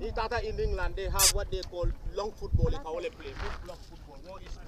In England, they have what they call long football. They call it play. Long football. What is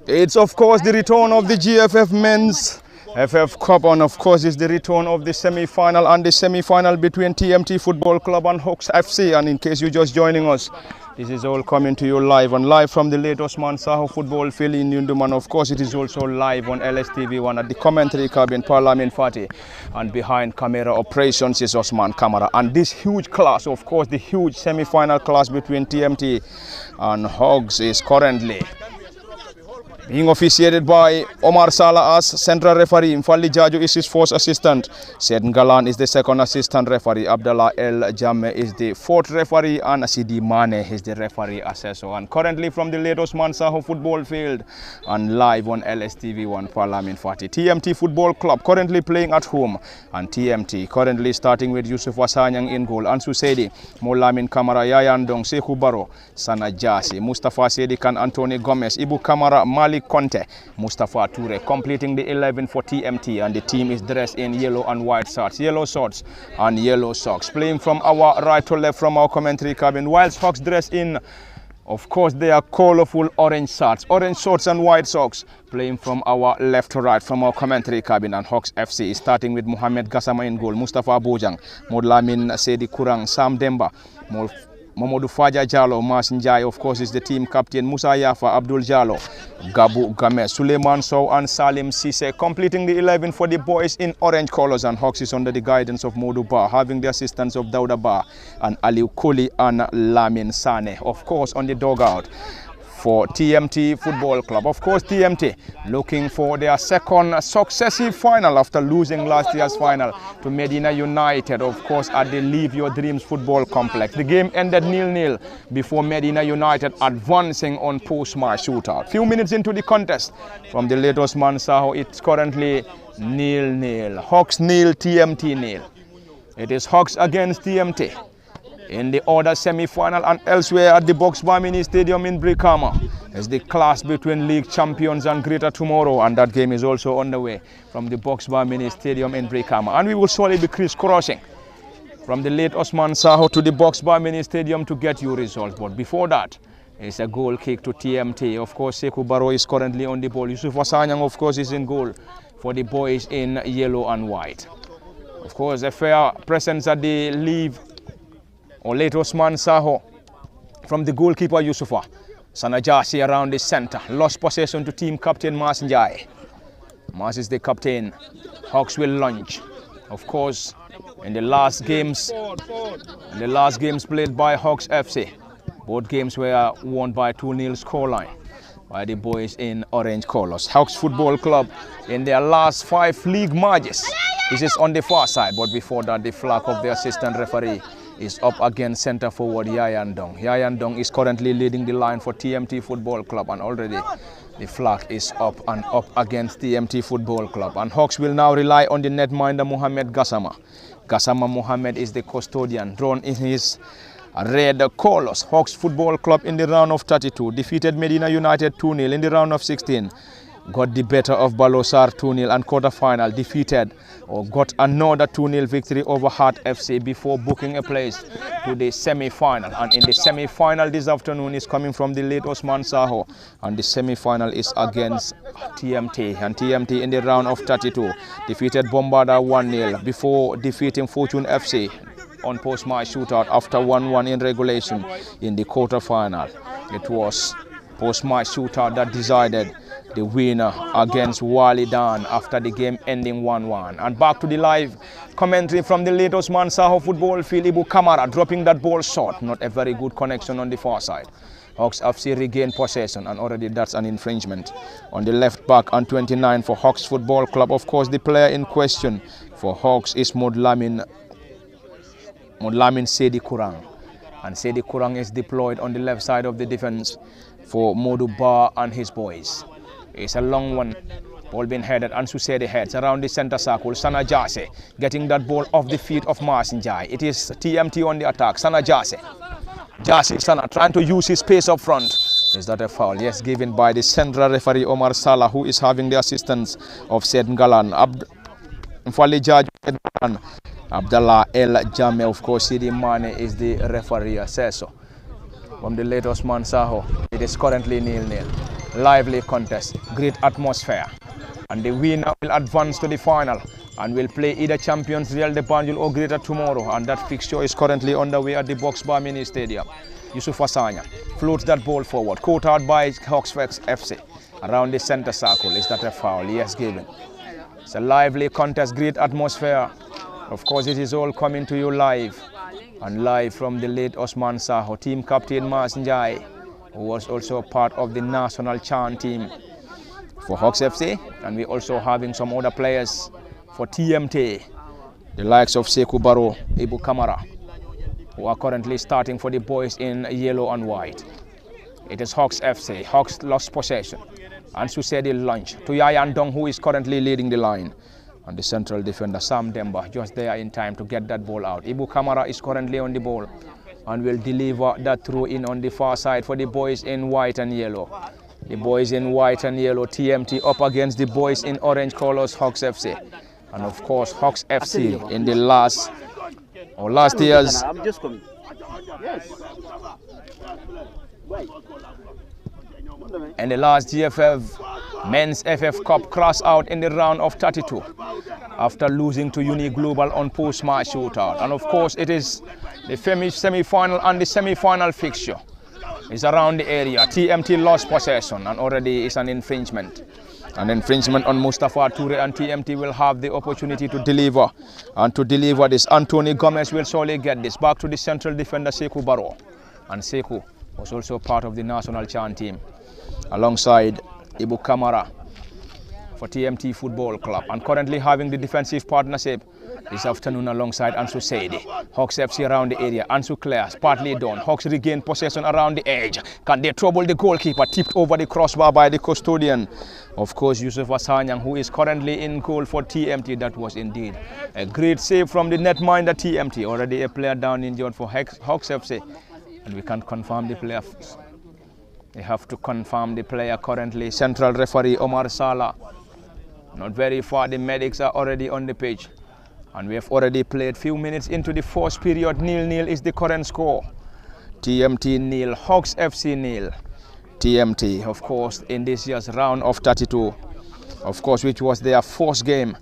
It's of course the return of the GFF Men's FF Cup, and of course it's the return of the semi-final and the semi-final between TMT Football Club and Hawks FC. And in case you're just joining us, this is all coming to you live from the late Osman Saho football field in Yunduman. Of course, it is also live on LSTV1 at the commentary cabin, Parliament Fati. And behind camera operations is Osman Kamara. And this huge clash, of course, the huge semi-final clash between TMT and Hogs is currently being officiated by Omar Salah as central referee. Mfali Jaju is his first assistant. Said Ngalan is the second assistant referee. Abdallah El Jamme is the fourth referee. And Asidi Mane is the referee assessor. And currently from the late Osman Saho football field and live on LSTV1 Parliament Fati. TMT Football Club currently playing at home. And TMT currently starting with Yusuf Wasanyang in goal. Ansu Sedi, Molamin Kamara, Yayandong, Sekou Baro, Sana Jasi, Mustafa Sedikan, Anthony Gomez, Ibu Kamara, Malik Conte, Mustafa Toure completing the 11 for TMT, and the team is dressed in yellow and white shirts, yellow shorts and yellow socks. Playing from our right to left from our commentary cabin, whilst Hawks dressed in, of course, they are colorful orange shirts and white socks. Playing from our left to right from our commentary cabin, and Hawks FC is starting with Mohamed Gassama in goal, Mustafa Bojang, Modlamin Sedi Kurang, Sam Demba, Mamadou Faja Jallo, Masin Jai, of course, is the team captain. Musa Yafa, Abdul Jallo, Gabu Game, Suleiman Sow and Salim Sise completing the 11 for the boys in orange colors. And Hawks is under the guidance of Modu Ba, having the assistance of Dauda Ba and Aliou Koli and Lamin Sane, of course, on the dugout for TMT Football Club. Of course, TMT looking for their second successive final after losing last year's final to Medina United, of course, at the Live Your Dreams Football Complex. The game ended 0-0 before Medina United advancing on post-match shootout. Few minutes into the contest from the late Osman Saho, it's currently 0-0. Hawks 0, TMT 0. It is Hawks against TMT in the other semi-final, and elsewhere at the Boxbar Mini Stadium in Brikama is the clash between league champions and Greater Tomorrow, and that game is also on the way from the Boxbar Mini Stadium in Brikama. And we will surely be crisscrossing from the late Osman Saho to the Boxbar Mini Stadium to get you results. But before that, it's a goal kick to TMT. Of course, Sekou Baro is currently on the ball. Yusuf Wasanyang, of course, is in goal for the boys in yellow and white. Of course, a fair presence at the Leave or late Osman Saho from the goalkeeper Yusufa. Sanajasi around the center. Lost possession to team captain Mas Njai. Mas is the captain. Hawks will launch. Of course, in the last games played by Hawks FC, both games were won by 2-0 scoreline by the boys in orange colors. Hawks Football Club in their last 5 league matches. This is on the far side, but before that, the flag of the assistant referee is up against centre forward Yayandong. Yayandong is currently leading the line for TMT Football Club, and already the flag is up against TMT Football Club. And Hawks will now rely on the netminder Mohamed Gassama. Gassama Mohamed is the custodian, drawn in his red colors. Hawks Football Club in the round of 32 defeated Medina United 2-0 in the round of 16. Got the better of Balosar 2-0, and quarter-final defeated or got another 2-0 victory over Heart FC before booking a place to the semi-final. And in the semi-final this afternoon is coming from the late Osman Saho, and the semi-final is against TMT. And TMT in the round of 32 defeated Bombarda 1-0 before defeating Fortune FC on post-match shootout after 1-1 in regulation in the quarter-final. It was post-match shootout that decided the winner against Wali Dan after the game ending 1-1. And back to the live commentary from the late Osman Saho football field. Ibu Kamara dropping that ball short. Not a very good connection on the far side. Hawks FC regained possession, and already that's an infringement on the left back and 29 for Hawks Football Club. Of course, the player in question for Hawks is Modlamin Sedi Kurang. And Sedi Kurang is deployed on the left side of the defense for Modu Ba and his boys. It's a long one. Ball being headed, and Susede heads around the center circle. Sana Jase getting that ball off the feet of Masinjai. It is TMT on the attack. Sana Jase. Sana trying to use his pace up front. Is that a foul? Yes, given by the central referee Omar Salah, who is having the assistance of Said Ngalan. Mfali Judge and Abdallah El Jame. Of course, Sidi Mane is the referee. Says so. From the late Osman Saho, it is currently 0-0. Lively contest, great atmosphere. And the winner will advance to the final and will play either champions Real de Banjul or Greater tomorrow. And that fixture is currently underway at the Box Bar Mini Stadium. Yusuf Asanya floats that ball forward, caught out by Hawks FC. Around the center circle. Is that a foul? Yes, given. It's a lively contest, great atmosphere. Of course, it is all coming to you live. And live from the late Osman Saho, team captain Mas Njai, who was also part of the national chant team for Hawks FC. And we're also having some other players for TMT, the likes of Sekou Baro, Ibu Kamara, who are currently starting for the boys in yellow and white. It is Hawks FC. Hawks lost possession. And Susedi launch to Yayan Dong, who is currently leading the line. And the central defender, Sam Demba, just there in time to get that ball out. Ibu Kamara is currently on the ball and will deliver that throw in on the far side for the boys in white and yellow. The boys in white and yellow, TMT, up against the boys in orange colors, Hawks FC. And of course, Hawks FC in the last year's. I'm just coming. Yes. And the last GFF Men's FF Cup cross out in the round of 32 after losing to Uni Global on post-match shootout. And of course, it is the semi-final and the semi-final fixture. It's around the area. TMT lost possession and already is an infringement. An infringement on Mustafa Toure, and TMT will have the opportunity to deliver. And to deliver this, Anthony Gomez will surely get this. Back to the central defender, Sekou Baro. And Sekou was also part of the national chant team, alongside Ibu Kamara for TMT Football Club, and currently having the defensive partnership this afternoon alongside Ansu Seidi. Hawks FC around the area. Ansu clears, partly done. Hawks regain possession around the edge. Can they trouble the goalkeeper? Tipped over the crossbar by the custodian. Of course, Yusuf Asanyang, who is currently in goal for TMT. That was indeed a great save from the netminder TMT. Already a player down injured for Hawks FC. And we can't confirm the player. They have to confirm the player currently. Central referee Omar Salah. Not very far, the medics are already on the pitch. And we have already played few minutes into the first period. 0-0 is the current score. TMT 0, Hawks FC 0. TMT, of course, in this year's round of 32, of course, which was their first game,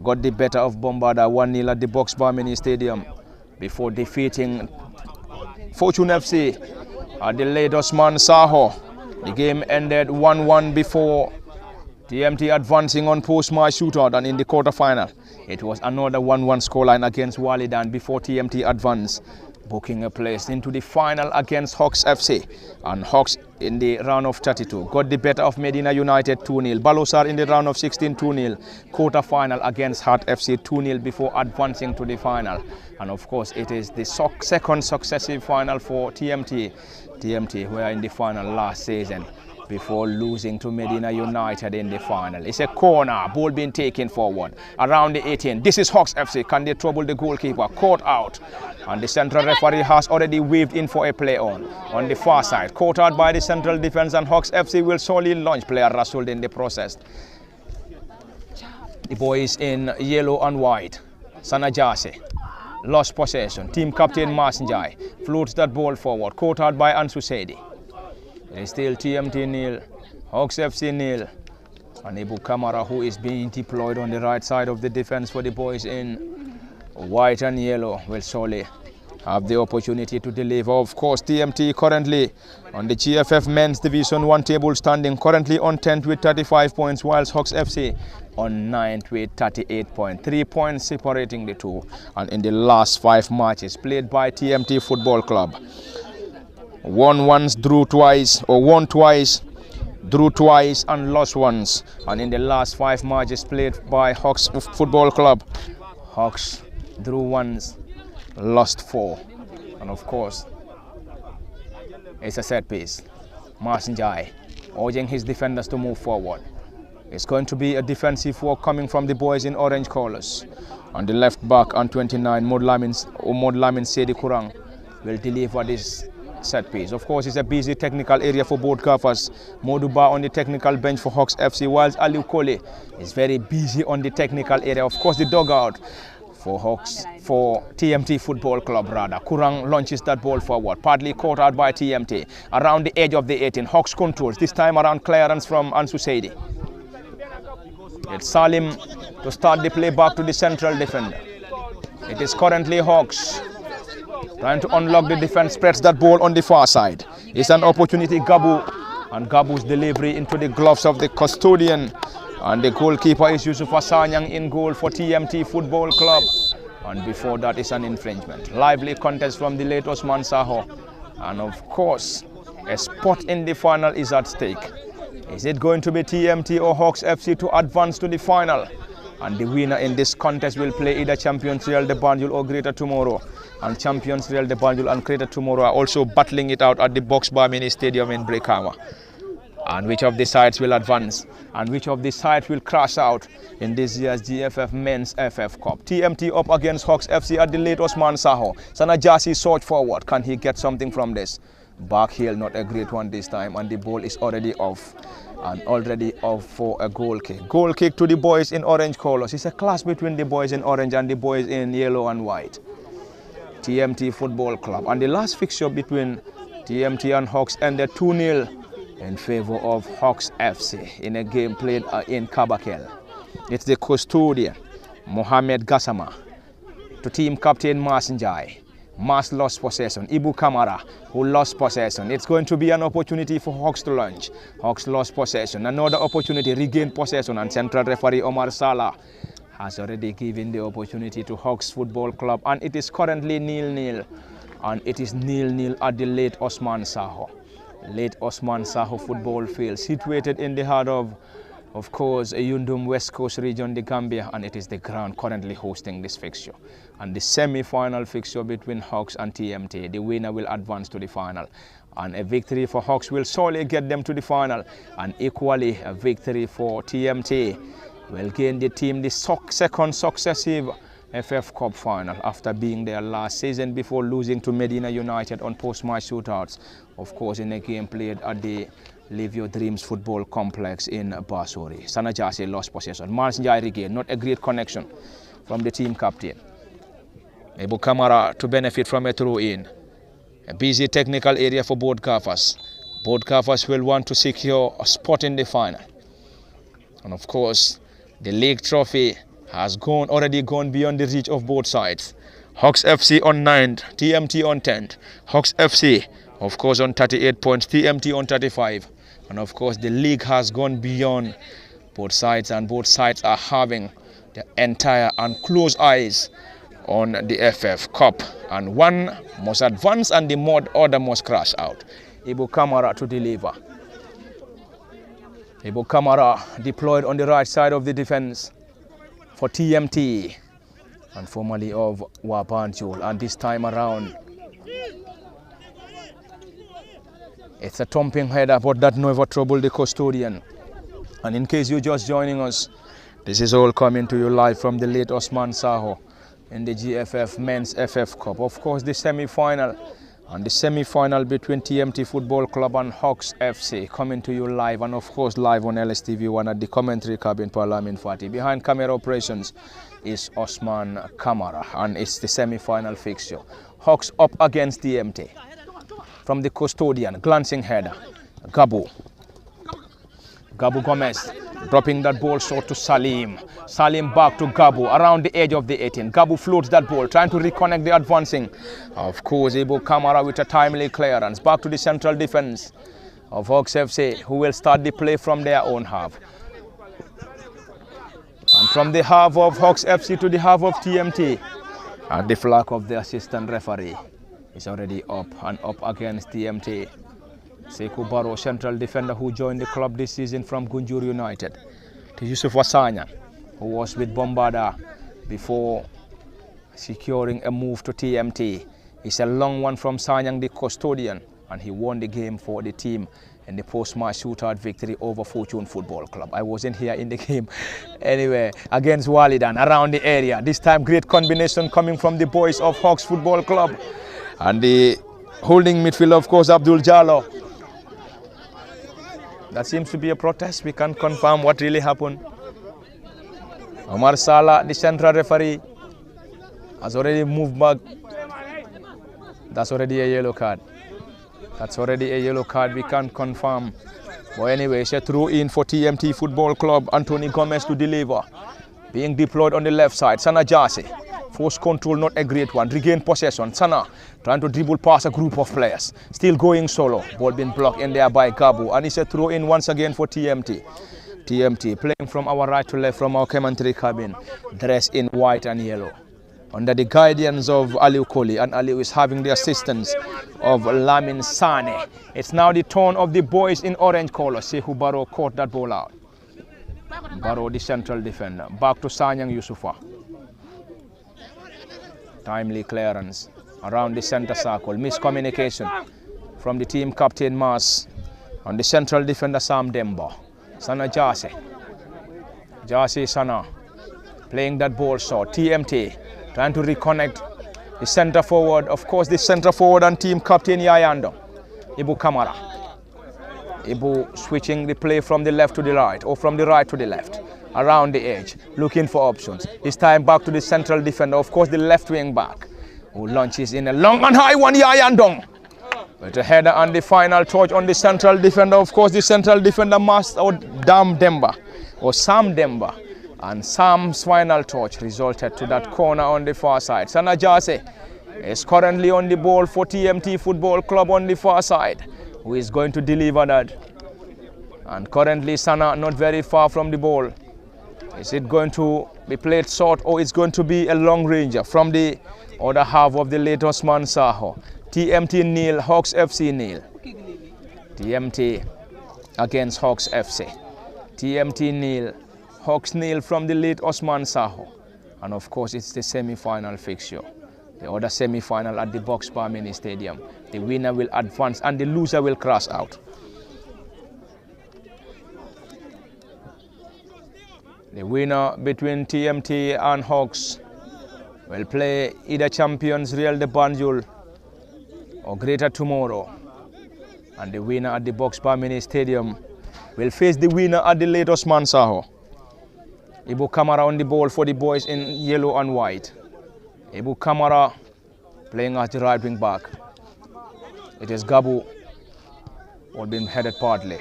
got the better of Bombarda 1-0 at the Box Bar Mini Stadium before defeating Fortune FC at the late Osman Saho. The game ended 1-1 before TMT advancing on post-match shootout, and in the quarter-final, it was another 1-1 scoreline against Walidan before TMT advanced, booking a place into the final against Hawks FC. And Hawks in the round of 32 got the better of Medina United 2-0. Balosar in the round of 16 2-0. Quarter-final against Hart FC 2-0 before advancing to the final. And of course, it is the second successive final for TMT. TMT were in the final last season before losing to Medina United in the final. It's a corner, ball being taken forward around the 18. This is Hawks FC. Can they trouble the goalkeeper? Caught out. And the central referee has already waved in for a play on the far side. Caught out by the central defense, and Hawks FC will solely launch player Rasul in the process. The boys in yellow and white, Sanajase, lost possession. Team captain Masinjai floats that ball forward. Caught out by Ansu Seidi. It is still TMT 0, Hawks FC 0. And Ibu Kamara, who is being deployed on the right side of the defense for the boys in white and yellow, will surely have the opportunity to deliver. Of course, TMT currently on the GFF Men's Division 1 table standing, currently on 10th with 35 points, whilst Hawks FC on 9th with 38 points. 3 points separating the two. And in the last 5 matches played by TMT Football Club, won once, drew twice, or won twice, drew twice, and lost once. And in the last 5 matches played by Hawks Football Club, Hawks drew once, lost 4. And of course, it's a set piece. Masinjai urging his defenders to move forward. It's going to be a defensive work coming from the boys in orange colors. On the left back, on 29, Modlamin Sedi Kurang will deliver this set piece. Of course, it's a busy technical area for both gaffers. Moduba on the technical bench for Hawks FC, whilst Aliu Kole is very busy on the technical area. Of course, the dugout for TMT Football Club rather. Kurang launches that ball forward, partly caught out by TMT. Around the edge of the 18, Hawks controls. This time around clearance from Ansu Seidi. It's Salim to start the play back to the central defender. It is currently Hawks trying to unlock the defense, spreads that ball on the far side. It's an opportunity, Gabu, and Gabu's delivery into the gloves of the custodian. And the goalkeeper is Yusuf Asanyang in goal for TMT Football Club. And before that is an infringement. Lively contest from the late Osman Saho. And of course, a spot in the final is at stake. Is it going to be TMT or Hawks FC to advance to the final? And the winner in this contest will play either Champions Real de Banjul or Greater Tomorrow. And Champions Real de Banjul and Greater Tomorrow are also battling it out at the Box Bar Mini Stadium in Brikama. And which of the sides will advance and which of the sides will crash out in this year's GFF Men's FF Cup. TMT up against Hawks FC at the late Osman Saho. Sanajasi surge forward. Can he get something from this? Back heel, not a great one this time, and the ball is already off. And already off for a goal kick. Goal kick to the boys in orange colors. It's a clash between the boys in orange and the boys in yellow and white. TMT Football Club. And the last fixture between TMT and Hawks ended 2-0 in favor of Hawks FC in a game played in Kabakel. It's the custodian, Mohamed Gassama, to team captain Mas Njai. Mas lost possession. Ibu Kamara, who lost possession. It's going to be an opportunity for Hawks to launch. Hawks lost possession. Another opportunity, regained possession, and central referee Omar Salah has already given the opportunity to Hawks Football Club, and it is currently 0-0. And it is 0-0 at the late Osman Saho. Late Osman Saho football field, situated in the heart of course, a Yundum West Coast region, the Gambia, and it is the ground currently hosting this fixture. And the semi-final fixture between Hawks and TMT, the winner will advance to the final. And a victory for Hawks will surely get them to the final. And equally, a victory for TMT will gain the team the second successive FF Cup final after being there last season before losing to Medina United on post-match shootouts, of course in a game played at the Live Your Dreams Football Complex in Basori. Sanajasi lost possession. Mars Njai regained, not a great connection from the team captain. Ebu Kamara to benefit from a throw-in. A busy technical area for both gaffers. Both gaffers will want to secure a spot in the final. And of course, the league trophy has already gone beyond the reach of both sides. Hawks FC on 9th, TMT on 10th. Hawks FC, of course, on 38 points, TMT on 35. And of course, the league has gone beyond both sides, and both sides are having the entire and close eyes on the FF Cup. And one must advance and the other must crash out. Ibu Kamara to deliver. Ibu Kamara deployed on the right side of the defense for TMT and formerly of Wabanjul, and this time around it's a thumping header, but that never troubled the custodian. And in case you're just joining us, this is all coming to you live from the late Osman Saho in the GFF Men's FF Cup. Of course, the semi-final and the semi-final between TMT Football Club and Hawks FC coming to you live, and of course live on LSTV1 at the commentary cabin Parlament Fati. Behind camera operations is Osman Kamara, and it's the semi-final fixture. Hawks up against TMT. From the custodian, glancing header, Gabu Gomez dropping that ball short to Salim. Salim back to Gabu around the edge of the 18. Gabu floats that ball, trying to reconnect the advancing. Of course, Ibu Kamara with a timely clearance. Back to the central defense of Hawks FC, who will start the play from their own half. And from the half of Hawks FC to the half of TMT. And the flag of the assistant referee is already up and up against TMT. Sekou Barrow, central defender who joined the club this season from Gunjur United. To Yusuf Wasanya, who was with Bombarda before securing a move to TMT. It's a long one from Sanyang, the custodian, and he won the game for the team in the post-match shootout victory over Fortune Football Club. I wasn't here in the game anyway, against Walidan around the area. This time great combination coming from the boys of Hawks Football Club. And the Holding midfield, of course, Abdul Jallo. That seems to be a protest. We can't confirm what really happened. Omar Salah, the central referee, has already moved back. That's already a yellow card. That's already a yellow card. We can't confirm. But anyway, it's a throw in for TMT Football Club. Anthony Gomez to deliver. Being deployed on the left side. Sana Jase. Force control, not a great one. Regain possession. Sana trying to dribble past a group of players. Still going solo. Ball being blocked in there by Gabu. And it's a throw in once again for TMT. TMT playing from our right to left from our commentary cabin. Dressed in white and yellow. Under the guidance of Aliou Koli. And Aliou is having the assistance of Lamin Sane. It's now the turn of the boys in orange color. Sekou Barrow caught that ball out. Barrow, the central defender. Back to Sanyang Yusufa. Timely clearance around the center circle. Miscommunication from the team captain Mas on the central defender Sam Demba. Sana Jase. Jase Sana playing that ball short. TMT trying to reconnect the center forward. Of course, the center forward and team captain Yayando. Ibu Kamara. Ibu switching the play from the left to the right or from the right to the left. Around the edge, looking for options. This time back to the central defender, of course the left wing back, who launches in a long and high one, Yayandong. With a header and the final touch on the central defender, of course the central defender must or Dam Demba or Sam Demba. And Sam's final touch resulted to that corner on the far side. Sana Jase is currently on the ball for TMT Football Club on the far side, who is going to deliver that. And currently Sana not very far from the ball. Is it going to be played short or it's going to be a long ranger from the other half of the late Osman Saho? TMT nil, Hawks FC nil. TMT against Hawks FC. TMT nil, Hawks nil from the late Osman Saho. And of course it's the semi-final fixture. The other semi-final at the Box Bar Mini Stadium. The winner will advance and the loser will crash out. The winner between TMT and Hawks will play either champions Real de Banjul or Greater Tomorrow. And the winner at the Box Bar Mini Stadium will face the winner at the late Osman Saho. Ibu Kamara on the ball for the boys in yellow and white. Ibu Kamara playing as the right wing back. It is Gabu who been headed partly.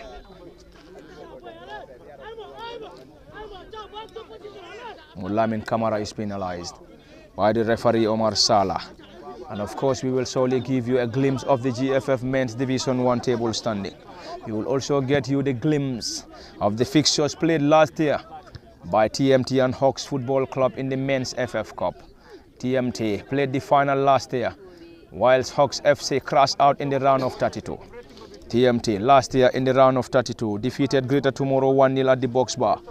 Lamin Kamara is penalized by the referee Omar Salah. And of course we will solely give you a glimpse of the GFF Men's Division 1 table standing. We will also get you the glimpse of the fixtures played last year by TMT and Hawks Football Club in the Men's FF Cup. TMT played the final last year, whilst Hawks FC crashed out in the round of 32. TMT last year in the round of 32 defeated Greater Tomorrow 1-0 at the Box Bar,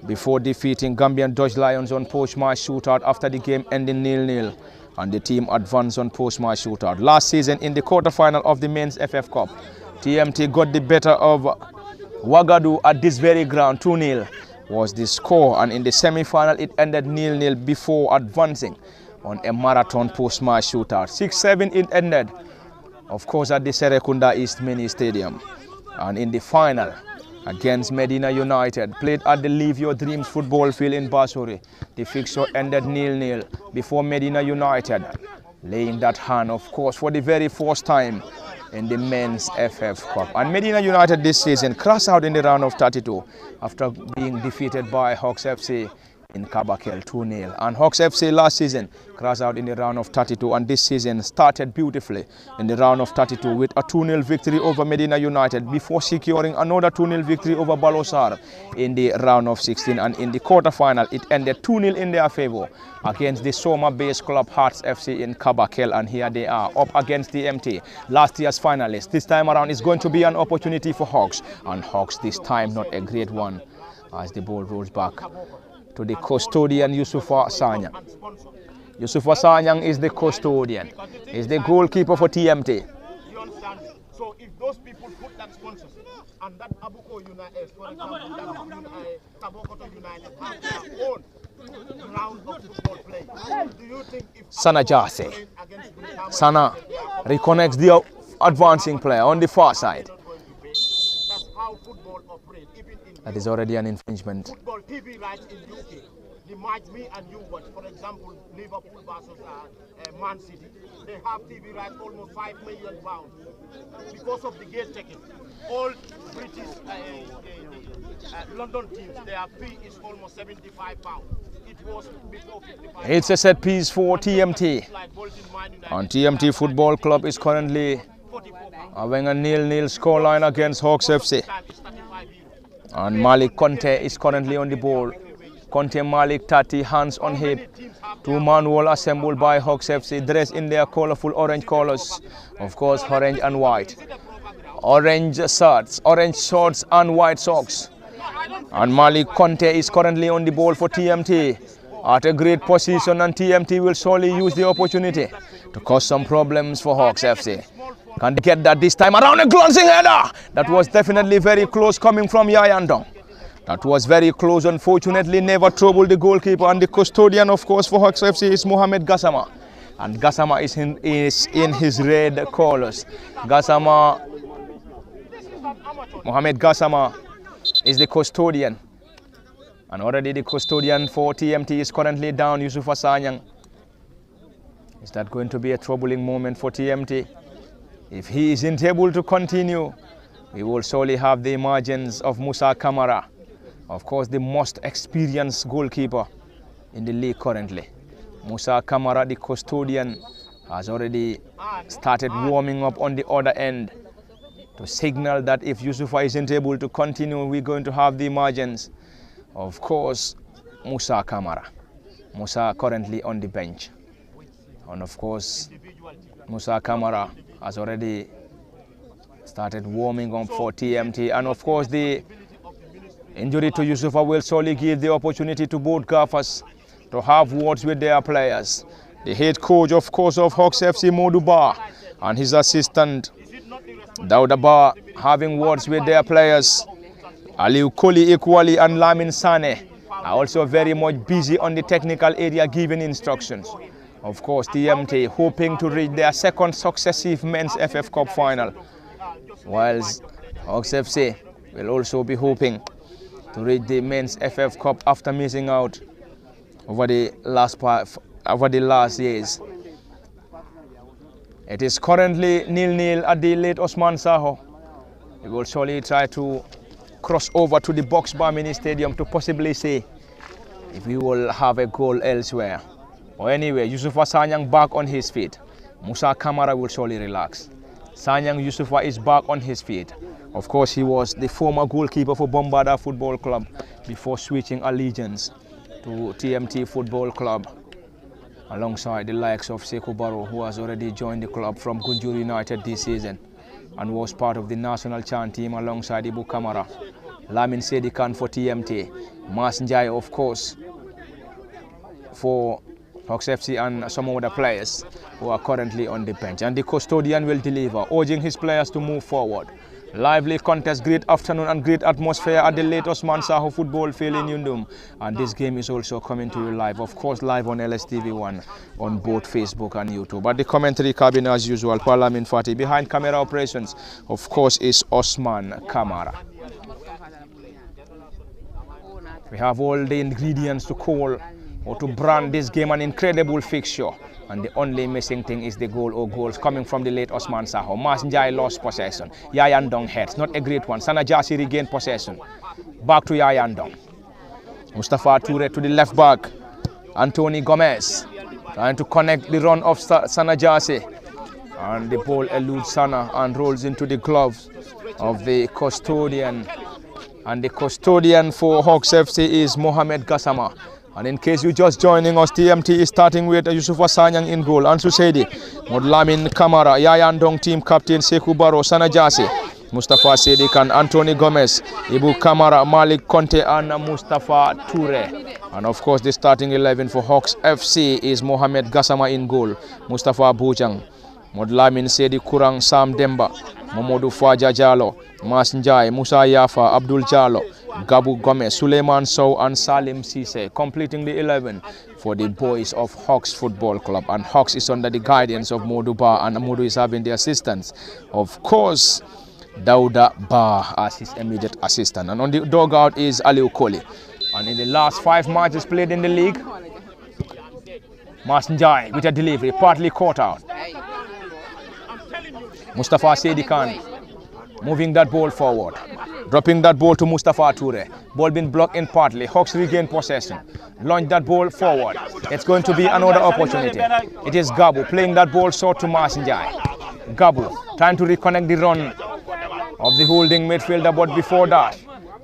before defeating Gambian Dodge Lions on post-match shootout after the game ending 0-0, and the team advanced on post-match shootout. Last season in the quarter-final of the Men's FF Cup, TMT got the better of Wagadu at this very ground. 2-0 was the score, and in the semi-final it ended 0-0 before advancing on a marathon post-match shootout. 6-7 it ended, of course, at the Serekunda East Mini Stadium. And in the final against Medina United, played at the Live Your Dreams football field in Basuri, the fixture ended 0-0 before Medina United laying that hand, of course, for the very first time in the Men's FF Cup. And Medina United this season crashed out in the round of 32 after being defeated by Hawks FC in Kabakel 2-0. And Hawks FC last season crashed out in the round of 32, and this season started beautifully in the round of 32 with a 2-0 victory over Medina United before securing another 2-0 victory over Balosar in the round of 16. And in the quarter-final it ended 2-0 in their favor against the Soma-based club Hearts FC in Kabakel, and here they are up against the TMT, last year's finalists. This time around it's going to be an opportunity for Hawks, and Hawks this time not a great one, as the ball rolls back to the custodian Yusufa Sanyang. Yusufa Sanyang is the custodian, is the goalkeeper for TMT. You understand? So if those people put that sponsorship and that Abuko United, for example, that Tabokoto United have their own round of football play. Do you think if Sana Jase. against Brikama, Sana reconnects the advancing player on the far side. that's how football operates. Even in That is already an infringement. football TV rights in UK, the match me and you watch, for example, Liverpool versus Man City, they have TV rights almost £5 million because of the gate checking. All British London teams, their fee is almost £75. It was before 55. It's a set piece for TMT. Like Bolton Man United, And TMT Football Club is currently £44. having a 0-0 scoreline against Hawks FC. Time is €35. And Malik Conte is currently on the ball. Conte Malik 30, hands on hip. Two-man wall assembled by Hawks FC, dressed in their colorful orange colors. Of course, orange and white. Orange shirts, orange shorts and white socks. And Malik Conte is currently on the ball for TMT. At a great position, and TMT will surely use the opportunity to cause some problems for Hawks FC. Can they get that this time around? A glancing header! That was definitely very close coming from Yayandong. That was very close. Unfortunately, never troubled the goalkeeper. And the custodian, of course, for Hawks FC is Mohamed Gassama. And Gassama is in his red colors. Gassama, Mohamed Gassama is the custodian. And already the custodian for TMT is currently down, Yusufa Sanyang. Is that going to be a troubling moment for TMT? If he isn't able to continue, we will surely have the emergence of Musa Kamara. Of course, the most experienced goalkeeper in the league currently. Musa Kamara, the custodian, has already started warming up on the other end to signal that if Yusufa isn't able to continue, we're going to have the emergence of course Musa Kamara. Musa currently on the bench. And of course, Musa Kamara has already started warming up for TMT. And of course, the injury to Yusufa will surely give the opportunity to both gaffers to have words with their players. The head coach, of course, of Hawks FC, Modu Ba, and his assistant, Dauda Ba, having words with their players. Aliu Koli equally and Lamin Sane are also very much busy on the technical area giving instructions. Of course, TMT hoping to reach their second successive men's FF Cup final, whilst Hawks FC will also be hoping to reach the men's FF Cup after missing out over the last years. It is currently 0-0 at the late Osman Saho. We will surely try to cross over to the Box Bar Mini Stadium to possibly see if we will have a goal elsewhere. Or anyway, Yusufa Sanyang back on his feet. Musa Kamara will surely relax. Sanyang Yusufa is back on his feet. Of course, he was the former goalkeeper for Bombarda Football Club before switching allegiance to TMT Football Club, alongside the likes of Sekou Barrow, who has already joined the club from Gunjur United this season and was part of the national chant team alongside Ibu Kamara. Lamin Sedi Khan for TMT. Mas Njai, of course, for Hawks FC, and some other players who are currently on the bench. And the custodian will deliver, urging his players to move forward. Lively contest, great afternoon and great atmosphere at the late Osman Saho football field in Yundum. And this game is also coming to you live, of course, live on LSTV1 on both Facebook and YouTube. At the commentary cabin, as usual, Parlamin Fati. Behind camera operations, of course, is Osman Kamara. We have all the ingredients to call or to brand this game an incredible fixture. And the only missing thing is the goal or goals coming from the late Osman Saho. Mas Njai lost possession. Yayandong heads, not a great one. Sana Jasi regained possession. Back to Yayandong. Mustafa Toure to the left back. Anthony Gomez trying to connect the run of Sana Jasi. And the ball eludes Sana and rolls into the gloves of the custodian. And the custodian for Hawks FC is Mohamed Gassama. And in case you're just joining us, TMT is starting with Yusufa Sanyang in goal, Ansu Sedi, Modlamin Kamara, Yayandong team captain Sekou Barrow, Sana Jasi, Mustafa Sedi Khan, Anthony Gomez, Ibu Kamara, Malik Conte and Mustafa Toure. And of course the starting 11 for Hawks FC is Mohamed Gassama in goal, Mustafa Bujang, Modlamin Sedi Kurang, Sam Demba, Momodu Faja Jalo, Mas Njai, Musa Yafa, Abdul Jalo, Gabu Gomez, Suleiman Sow and Salim Cisse completing the 11 for the boys of Hawks Football Club. And Hawks is under the guidance of Modu Ba, and Modu is having the assistance, of course, Dauda Ba as his immediate assistant. And on the dugout is Ali Ukoli. And in the last 5 matches played in the league, Masnjai with a delivery, partly caught out. Mustafa Saidi Khan moving that ball forward, dropping that ball to Mustafa Toure. Ball been blocked in partly. Hawks regain possession. Launch that ball forward. It's going to be another opportunity. It is Gabu playing that ball short to Masnjai. Gabu trying to reconnect the run of the holding midfielder, but before that,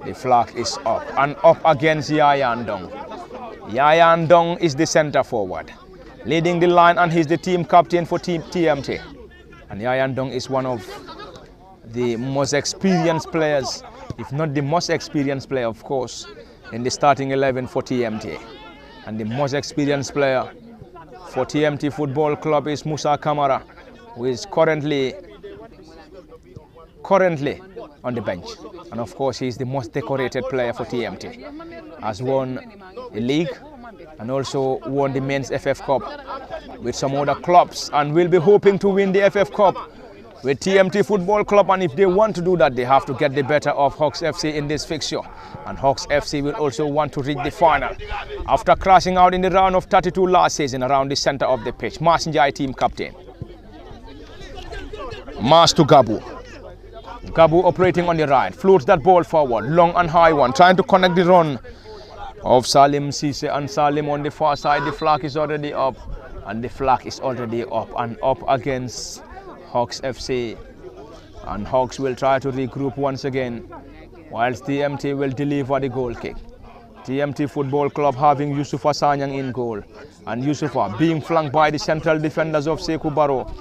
the flag is up and up against Yayan Dong. Yayan Dong is the center forward, leading the line, and he's the team captain for Team TMT. And Yayan Dong is one of the most experienced players, if not the most experienced player, of course, in the starting 11 for TMT. And the most experienced player for TMT Football Club is Musa Kamara, who is currently on the bench. And of course, he is the most decorated player for TMT. Has won the league and also won the men's FF Cup with some other clubs, and will be hoping to win the FF Cup with TMT Football Club. And if they want to do that, they have to get the better of Hawks FC in this fixture. And Hawks FC will also want to reach the final after crashing out in the round of 32 last season around the center of the pitch. Masnjai team captain. Mas to Gabu. Gabu operating on the right, floats that ball forward, long and high one, trying to connect the run of Salim Cisse, and Salim on the far side. The flag is already up, and the flag is already up and up against Hawks FC. And Hawks will try to regroup once again, whilst TMT will deliver the goal kick. TMT Football Club having Yusufa Sanyang in goal, and Yusufa being flanked by the central defenders of Sekou Barrow.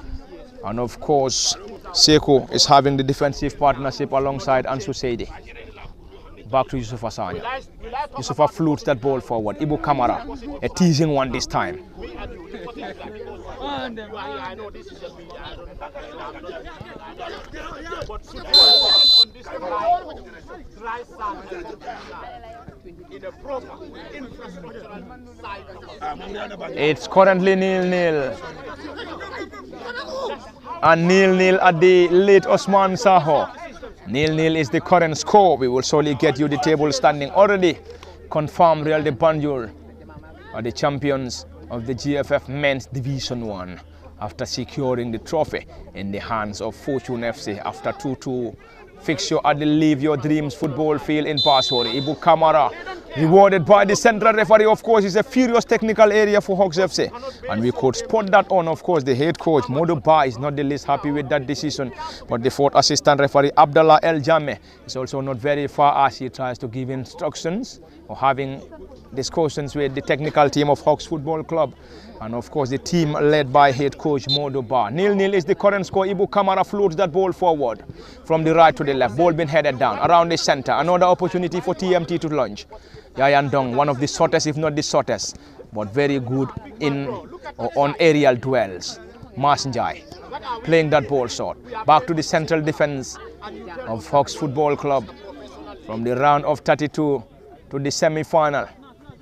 And of course, Sekou is having the defensive partnership alongside Ansu Seidi. Back to Yusufa Sanya. Yusufa flutes that ball forward. Ibu Kamara, a teasing one this time. It's currently 0-0. And 0-0 at the late Osman Saho. 0-0 is the current score. We will surely get you the table standing. Already confirmed, Real de Banjul are the champions of the GFF Men's Division 1 after securing the trophy in the hands of Fortune FC after 2-2 fixture at the Live Your Dreams football field in Basori. Ibu Kamara rewarded by the central referee. Of course, it's a furious technical area for Hawks FC, and we could spot that on. Of course, the head coach Modu Ba is not the least happy with that decision, but the fourth assistant referee Abdallah El Jame is also not very far as he tries to give instructions or having discussions with the technical team of Hawks Football Club, and of course the team led by head coach Modu Ba. 0-0 is the current score. Ibu Kamara floats that ball forward from the right to the left. Ball being headed down around the center. Another opportunity for TMT to launch. Yayan Dong, one of the shortest, if not the shortest, but very good in or on aerial duels. Masnjai playing that ball short. Back to the central defense of Hawks Football Club from the round of 32 to the semi-final.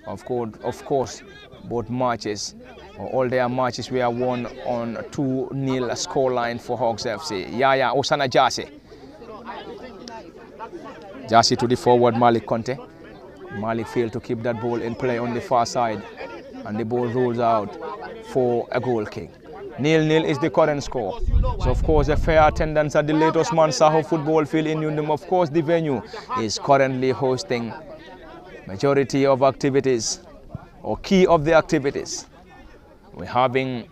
Of course, both matches, or all their matches, were won on 2-0 scoreline for Hawks FC. Yaya Osana Jasi. Jasi to the forward, Malik Conte. Malik failed to keep that ball in play on the far side, and the ball rolls out for a goal kick. 0-0 is the current score. So of course a fair attendance at the late Osman Saho football field in Yundum. Of course the venue is currently hosting majority of activities, or key of the activities. We're having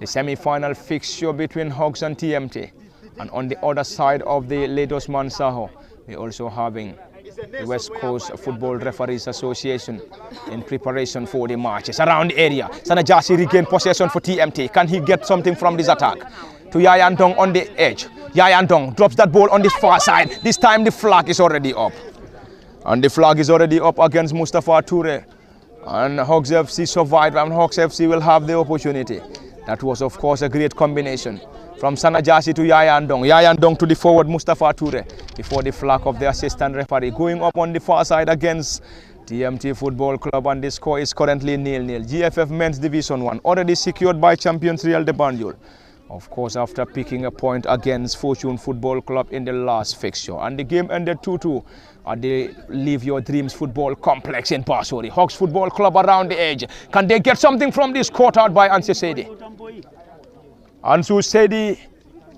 the semi-final fixture between Hawks and TMT, and on the other side of the late Osman Saho, we're also having the West Coast Football Referees Association in preparation for the matches around the area. Sanajasi regained possession for TMT. Can he get something from this attack? To Yayan Dong on the edge. Yayan Dong drops that ball on the far side. This time the flag is already up. And the flag is already up against Mustafa Toure. And Hawks FC survived, and Hawks FC will have the opportunity. That was of course a great combination from Sanajasi to Yaya Ndong. Yaya Ndong to the forward Mustafa Toure before the flag of the assistant referee. Going up on the far side against TMT Football Club, and the score is currently 0-0. GFF Men's Division 1 already secured by champions Real de Banjul. Of course, after picking a point against Fortune Football Club in the last fixture. And the game ended 2-2 at the Live Your Dreams Football Complex in Pasori. Hawks Football Club around the edge. Can they get something from this caught out by Ansu Sedi? Ansu Sedi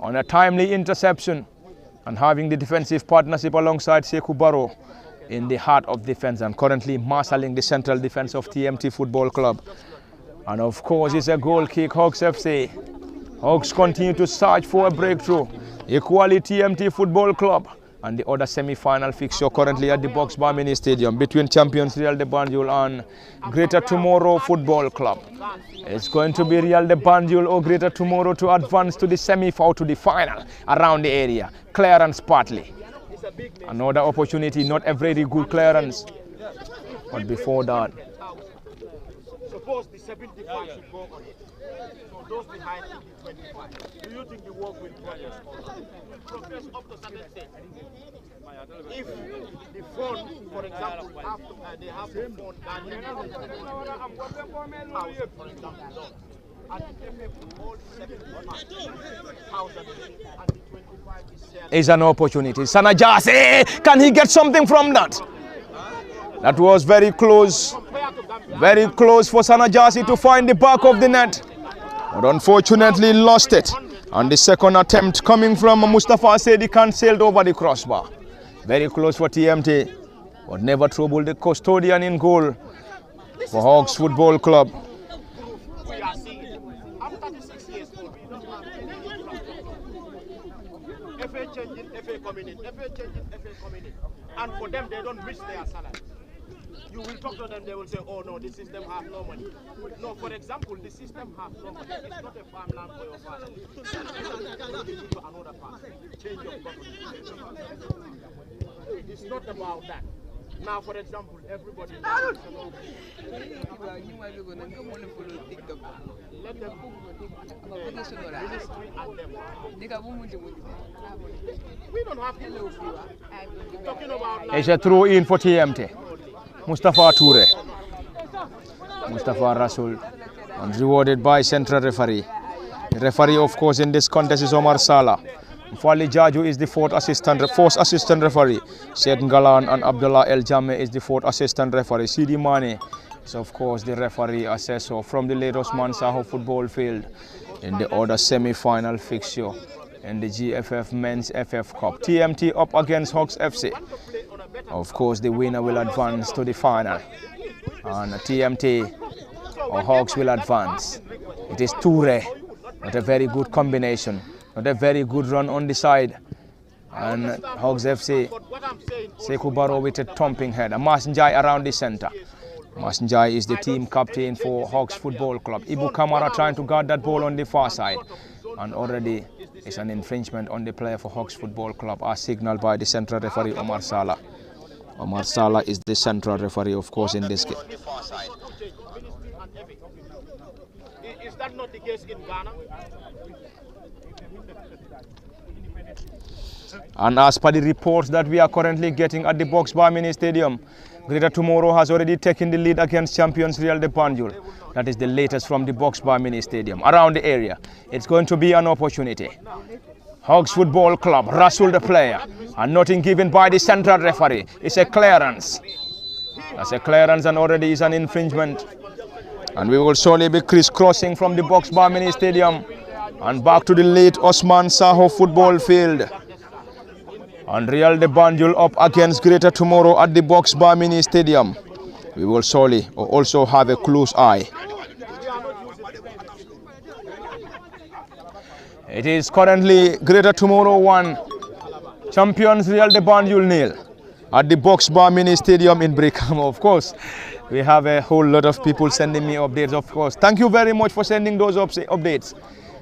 on a timely interception and having the defensive partnership alongside Sekou Barrow in the heart of defense and currently marshalling the central defense of TMT Football Club. And of course, it's a goal kick, Hawks FC. Hawks continue to search for a breakthrough. Equally TMT Football Club and the other semi-final fixture currently at the Box Bar Mini Stadium between champions Real de Banjul and Greater Tomorrow Football Club. It's going to be Real de Banjul or Greater Tomorrow to advance to the semi-final, to the final around the area. Clearance partly. Another opportunity, not a very good clearance. But before that, suppose the 75 should go on it. So those behind the 25. Do you think the work will progress up to certain stage? If the fund, for example, they have the fund that they have for example, and all 75,000 and the 25 is an opportunity. Sanajasi, can he get something from that? That was very close for Sanajasi to find the back of the net, but unfortunately lost it. And the second attempt coming from Mustafa Sedi cancelled over the crossbar. Very close for TMT, but never troubled the custodian in goal for Hawks Football Club. We are seeing after 36 years old, we don't have any FA changing, FA coming in, FA changing, FA coming in. And for them, they don't reach their salary. You will talk to them, they will say, oh no, the system has no money. No, for example, the system has no money. It's not a farmland for your father. You to another part. Change your property. It's not about that. Now, for example, everybody knows let them ministry and them. We don't have to talking about It's a throw in for TMT. Mustafa Toure. Mustafa Rasul, and rewarded by central referee. The referee, of course, in this contest is Omar Salah. Fali Jaju is the fourth assistant referee. Syed Ngalan and Abdullah El Jame is the fourth assistant referee. Sidi Mane is, of course, the referee assessor from the late Osman Saho football field in the other semi-final fixture in the GFF Men's FF Cup. TMT up against Hawks FC. Of course, the winner will advance to the final, and TMT or Hawks will advance. It is Toure, not a very good combination, not a very good run on the side, and Hawks FC, Sekou Barrow with a thumping header. Masinjai around the center. Masinjai is the team captain for Hawks Football Club. Ibu Kamara trying to guard that ball on the far side, and already it's an infringement on the player for Hawks Football Club as signaled by the central referee Omar Salah. Omar Salah is the central referee, of course, in this game. Is that not the case in Ghana? And as per the reports that we are currently getting at the Box Bar Mini Stadium, Greater Tomorrow has already taken the lead against champions Real de Banjul. That is the latest from the Box Bar Mini Stadium. Around the area, it's going to be an opportunity. Hawks Football Club, Rasul the player, and nothing given by the central referee. It's a clearance. That's a clearance and already is an infringement. And we will surely be crisscrossing from the Box Bar Mini Stadium and back to the late Osman Saho football field. And Real de Banjul up against Greater Tomorrow at the Box Bar Mini Stadium. We will surely also have a close eye. It is currently Greater Tomorrow 1, champions Real de Banjul 0 at the Box Bar Mini Stadium in Brikama. Of course, we have a whole lot of people sending me updates, of course. Thank you very much for sending those updates.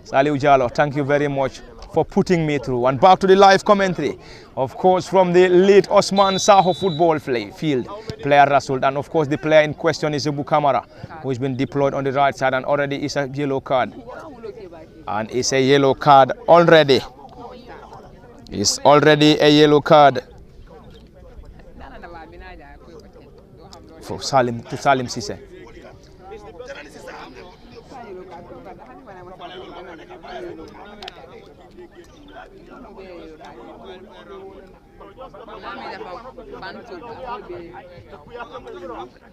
Saliu Jallo, thank you very much for putting me through. And back to the live commentary, of course, from the late Osman Saho football field, player Rasul. And of course, the player in question is Ibu Kamara, who has been deployed on the right side and already is a yellow card. And it's a yellow card already. It's already a yellow card for Salim Cisse.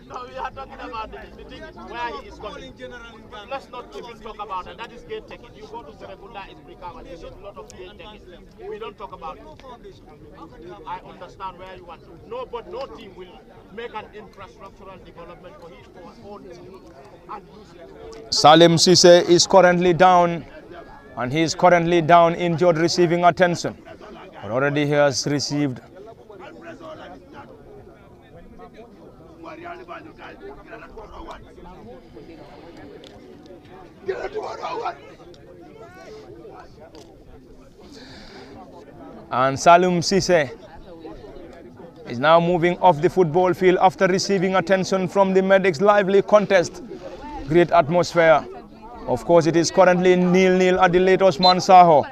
No, we are talking about the thing where he is coming. Let's not even talk about it. That is gate taking. You go to Serekunda, it's Brikama. There's a lot of gate taking. We don't talk about it. I understand where you want to. No, but no team will make an infrastructural development for his own team and use it. Salim Cisse is currently down, and he is currently down injured, receiving attention. But already he has received. And Salim Cisse is now moving off the football field after receiving attention from the medics. Lively contest, great atmosphere. Of course, it is currently 0-0 at the late Osman Saho,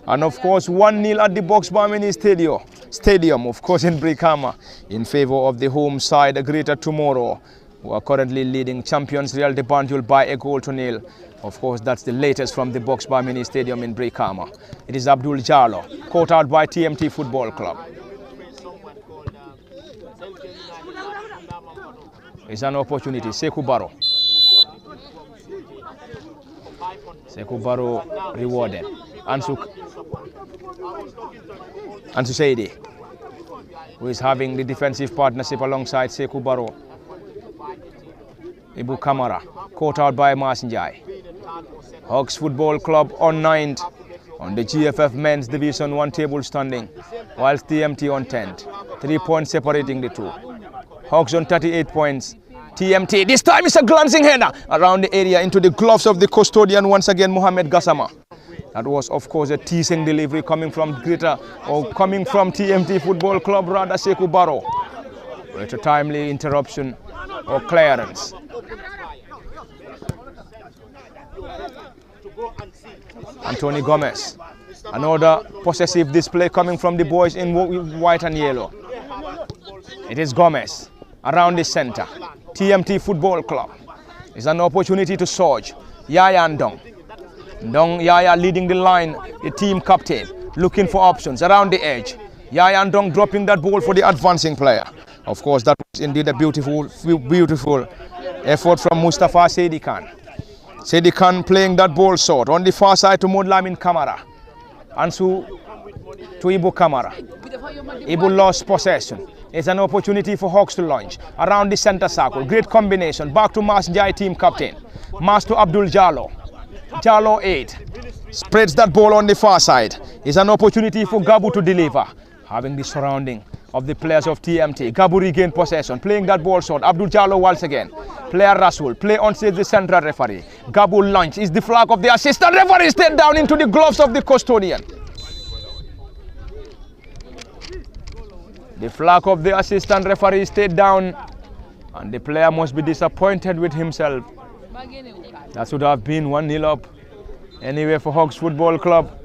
and of course 1-0 at the Box Barmini Stadium, of course in Brikama, in favor of the home side, Greater Tomorrow, who are currently leading champions Real de Banjul by a goal to 0. Of course, that's the latest from the Box Barmini Stadium in Brikama. It is Abdul Jallo, caught out by TMT Football Club. It's an opportunity. Sekou Barrow. Sekou Barrow rewarded. Ansu Saidi, who is having the defensive partnership alongside Sekou Barrow. Ibu Kamara, caught out by Masinjai. Hawks Football Club on 9th on the GFF Men's Division 1 table standing, whilst TMT on 10th. 3 points separating the two. Hawks on 38 points. TMT, this time it's a glancing header around the area into the gloves of the custodian once again, Mohamed Gassama. That was, of course, a teasing delivery coming from TMT Football Club, rather Sekou Barrow. With a timely interruption or clearance. Anthony Gomez. Another possessive display coming from the boys in white and yellow. It is Gomez around the center. TMT Football Club. It's an opportunity to surge. Yaya Ndong. Yaya leading the line, the team captain, looking for options around the edge. Yaya Ndong dropping that ball for the advancing player. Of course, that was indeed a beautiful effort from Mustafa Sedi Khan. Sedi Khan playing that ball short on the far side to Modlamin Kamara. Ansu to Ibu Kamara. Ibu lost possession. It's an opportunity for Hawks to launch around the center circle. Great combination. Back to Mas Jai, team captain. Mas to Abdul Jallo. Jallo 8. Spreads that ball on the far side. It's an opportunity for Gabu to deliver. Having the surrounding of the players of TMT. Gabu regained possession. Playing that ball short. Abdul Jallo once again. Player Rasul. Play on stage the central referee. Gabu launch is the flag of the assistant referee. Stayed down into the gloves of the custodian. The flag of the assistant referee stayed down, and the player must be disappointed with himself. That should have been 1-0 up anyway for Hawks Football Club.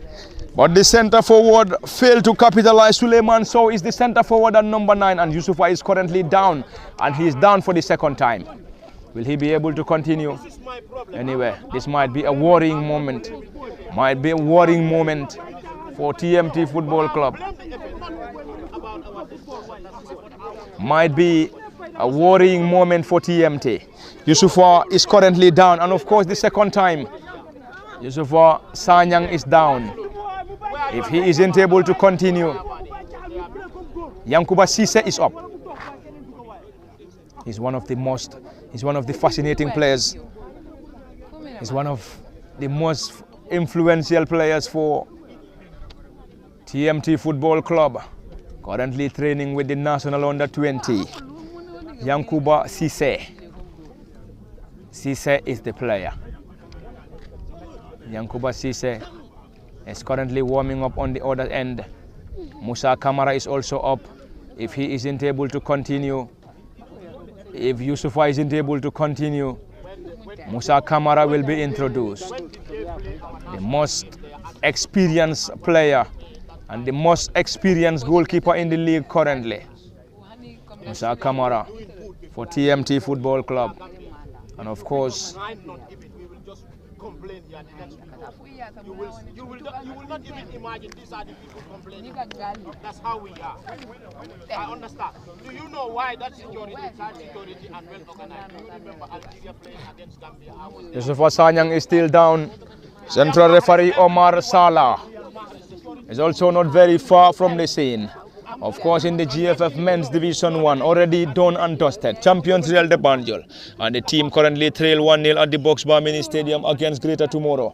But the centre forward failed to capitalize. Suleiman Sow is the centre forward at number 9, and Yusufa is currently down, and he is down for the second time. Will he be able to continue? Anyway, this might be a worrying moment. Might be a worrying moment for TMT Football Club. Might be a worrying moment for TMT. Yusufa is currently down, and of course the second time Yusufa Sanyang is down. If he isn't able to continue, Yankuba Cisse is up. He's one of the fascinating players. He's one of the most influential players for TMT Football Club. Currently training with the national under-20. Yankuba Cisse. Cisse is the player. Yankuba Cisse is currently warming up on the other end. Musa Kamara is also up. If he isn't able to continue, if Yusufa isn't able to continue, Musa Kamara will be introduced. the most experienced player and the most experienced goalkeeper in the league currently. Musa Kamara for TMT Football Club. And of course, complain here the next week. You will not even imagine these are the people complaining. That's how we are. I understand. Do you know why that security, child security and well organized? Do you remember Algeria playing against Gambia? Yusuf Asanyang is still down. Central referee Omar Salah is also not very far from the scene. Of course, in the GFF Men's Division 1, already done and dusted. Champions Real de Banjul. And the team currently trail 1-0 at the Boxbar Mini Stadium against Greater Tomorrow.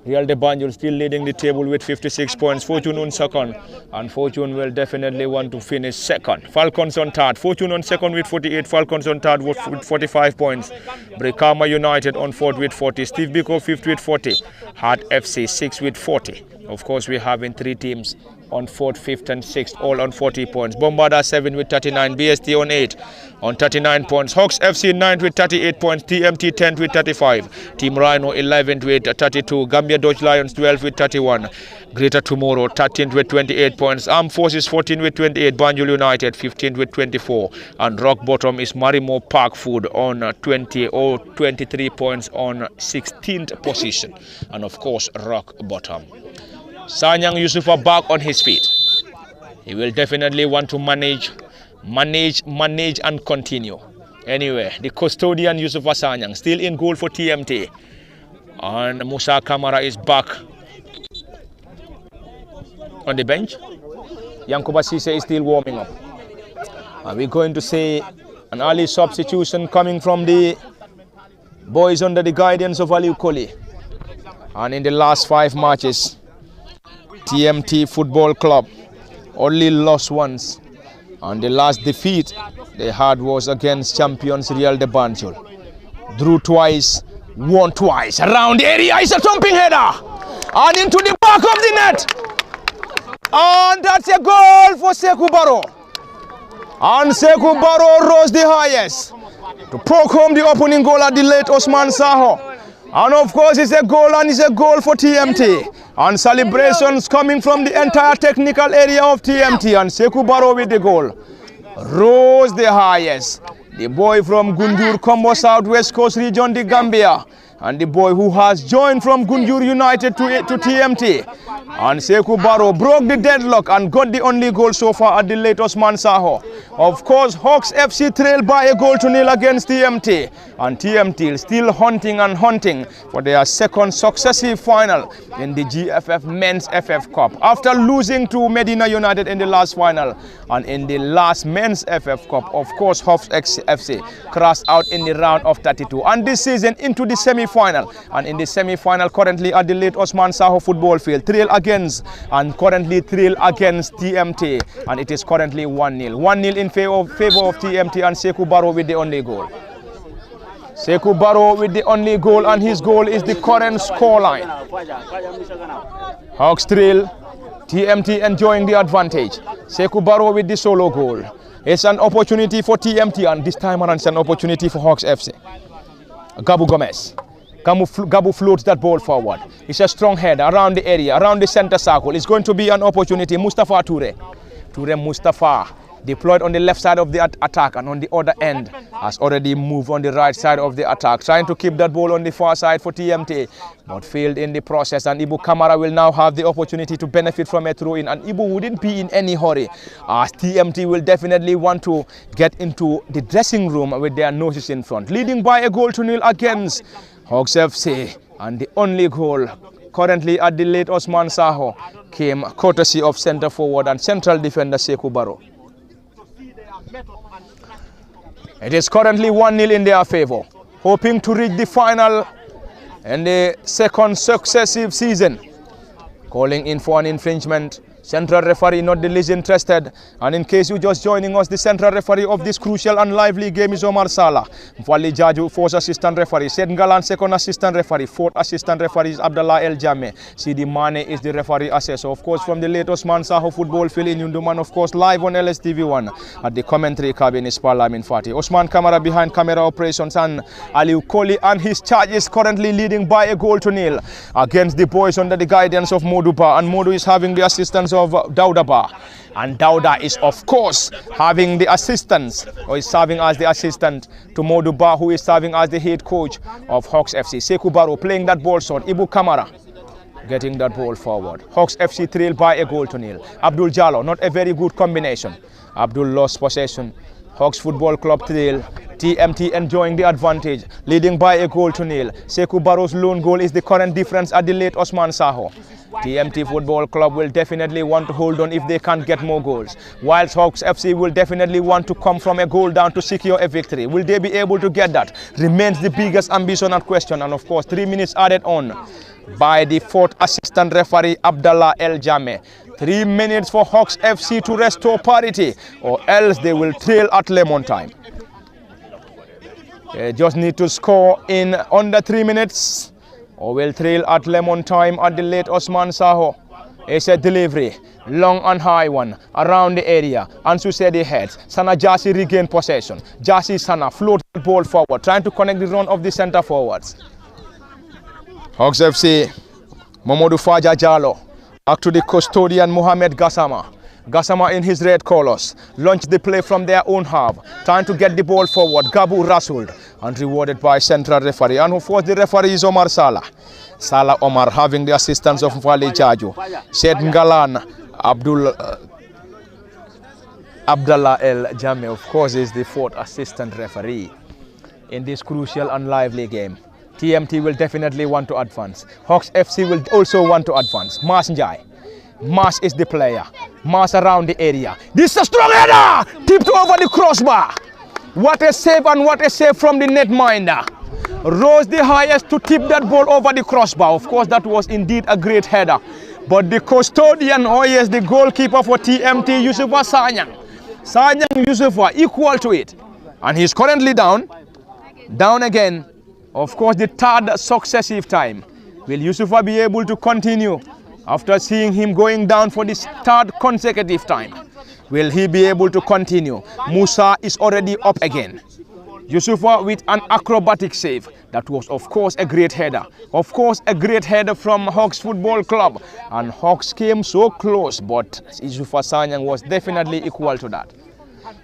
Real de Banjul still leading the table with 56 points. Fortune on second. And Fortune will definitely want to finish second. Falcons on third. Fortune on second with 48. Falcons on third with 45 points. Brikama United on fourth with 40. Steve Biko fifth with 40. Heart FC 6th with 40. Of course, we're having 3 teams on 4th, 5th and 6th, all on 40 points. Bombarda 7 with 39, BST on 8 on 39 points. Hawks FC 9th with 38 points, TMT 10th with 35, Team Rhino 11th with 32, Gambia Dutch Lions 12th with 31, Greater Tomorrow 13th with 28 points, Armed Forces 14th with 28, Banjul United 15th with 24, and rock bottom is Marimo Park Food on 23 points on 16th position, and of course rock bottom. Sanyang Yusufa back on his feet. He will definitely want to manage and continue. Anyway, the custodian Yusufa Sanyang still in goal for TMT. And Musa Kamara is back on the bench. Yankuba Sise is still warming up. And we're going to see an early substitution coming from the boys under the guidance of Aliu Koli. And in the last 5 matches, TMT Football Club only lost once, and the last defeat they had was against champions Real de Banjul. Drew twice, won twice. Around the area is a thumping header and into the back of the net, and that's a goal for Sekou Barrow. And Sekou Barrow rose the highest to poke home the opening goal at the late Osman Saho. And of course it's a goal, and it's a goal for TMT. And celebrations coming from the entire technical area of TMT, and Sekou Barrow with the goal. Rose the highest. The boy from Gunjur, Combo South West Coast region, the Gambia. And the boy who has joined from Gunjur United to TMT. And Sekou Barrow broke the deadlock and got the only goal so far at the late Osman Saho. Of course, Hawks FC trailed by a goal to nil against TMT. And TMT is still hunting and hunting for their second successive final in the GFF Men's FF Cup. After losing to Medina United in the last final and in the last Men's FF Cup, of course, Hawks FC crashed out in the round of 32. And this season into the semi-final. And in the semi-final currently at the late Osman Saho football field, trail against TMT. And it is currently 1-0. 1-0 in favor of TMT, and Sekou Barrow with the only goal. Sekou Barrow with the only goal, and his goal is the current scoreline. Hawks trail, TMT enjoying the advantage. Sekou Barrow with the solo goal. It's an opportunity for TMT, and this time around it's an opportunity for Hawks FC. Gabu Gomez. Gabu floats that ball forward. It's a strong head around the area, around the center circle. It's going to be an opportunity. Mustafa Toure Mustafa deployed on the left side of the attack, and on the other end has already moved on the right side of the attack, trying to keep that ball on the far side for TMT, but failed in the process. And Ibu Kamara will now have the opportunity to benefit from a throw-in, and Ibu wouldn't be in any hurry, as TMT will definitely want to get into the dressing room with their noses in front, leading by a goal to nil against Hawks FC. And the only goal currently at the late Osman Saho came courtesy of centre forward and central defender Sekou Barrow. It is currently 1-0 in their favor, hoping to reach the final in the second successive season. Calling in for an infringement Central referee not the least interested. And in case you're just joining us, the central referee of this crucial and lively game is Omar Salah. Mfwali Jaju, fourth assistant referee. Seth Ngalan, second assistant referee. Fourth assistant referee is Abdallah El Jame. Sidi Mane is the referee assessor. Of course, from the late Osman Saho football field in Yundum, of course, live on LSTV1 at the commentary cabin is Parlamin Fati. Osman Kamara behind camera operations, and Aliu Koli and his charges currently leading by a goal to nil against the boys under the guidance of Modu Ba. And Modu is having the assistance of Dauda Ba. And Dauda is, of course, having the assistance, or is serving as the assistant to Modu Ba, who is serving as the head coach of Hawks FC. Sekou Barrow playing that ball short. Ibu Kamara getting that ball forward. Hawks FC trail by a goal to nil. Abdul Jallo, not a very good combination. Abdul lost possession. Hawks Football Club trail. TMT enjoying the advantage, leading by a goal to nil. Sekou Barrow's lone goal is the current difference at the late Osman Saho. TMT Football Club will definitely want to hold on if they can't get more goals, whilst Hawks FC will definitely want to come from a goal down to secure a victory. Will they be able to get that? Remains the biggest ambition and question. And of course, 3 minutes added on by the fourth assistant referee Abdallah El Jame. 3 minutes for Hawks FC to restore parity, or else they will trail at lemon time. They just need to score in under 3 minutes, or will trail at lemon time at the late Osman Saho. It's a delivery, long and high one, around the area. Ansu said he heads. Sana Jasi regain possession. Jasi Sana float the ball forward, trying to connect the run of the centre forwards. Hawks FC, Mamadou Faja Jallo, back to the custodian Mohamed Gassama. Gassama in his red colors, launched the play from their own half, trying to get the ball forward. Gabu Rasoul, and rewarded by central referee. And who forced the referee is Omar Salah. Salah Omar having the assistance of Mfwali Jaju. Shed Ngalan, Abdallah El Jame, of course, is the fourth assistant referee in this crucial and lively game. TMT will definitely want to advance. Hawks FC will also want to advance. Mas Njai. Mas is the player. Mas around the area. This is a strong header! Tipped over the crossbar. What a save, and what a save from the netminder. Rose the highest to tip that ball over the crossbar. Of course, that was indeed a great header. But the custodian, oh yes, the goalkeeper for TMT, Yusufa Sanyang. Sanyang Yusufa equal to it. And he's currently down. Down again. Of course, the third successive time. Will Yusufa be able to continue after seeing him going down for this third consecutive time? Will he be able to continue? Musa is already up again. Yusufa with an acrobatic save. That was, of course, a great header. Of course, a great header from Hawks Football Club. And Hawks came so close, but Yusufa Sanyang was definitely equal to that.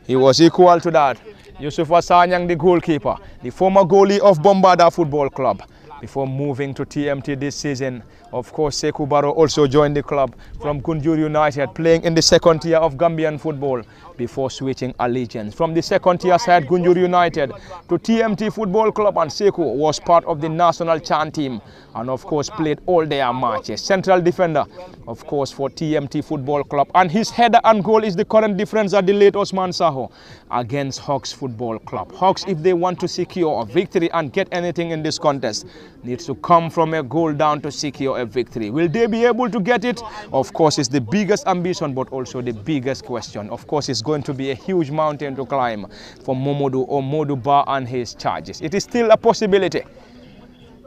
He was equal to that. Yusufa Sanyang, the goalkeeper, the former goalie of Bombada Football Club, before moving to TMT this season. Of course, Sekou Barrow also joined the club from Gunjur United, playing in the second tier of Gambian football before switching allegiance from the second tier side Gunjur United to TMT Football Club. And Sekou was part of the national Chan team and of course played all their matches. Central defender, of course, for TMT Football Club, and his header and goal is the current difference at the late Osman Saho against Hawks Football Club. Hawks, if they want to secure a victory and get anything in this contest, needs to come from a goal down to secure a victory. Will they be able to get it? Of course, it's the biggest ambition, but also the biggest question. Of course, it's going to be a huge mountain to climb for Momodu or Modu Ba and his charges. It is still a possibility.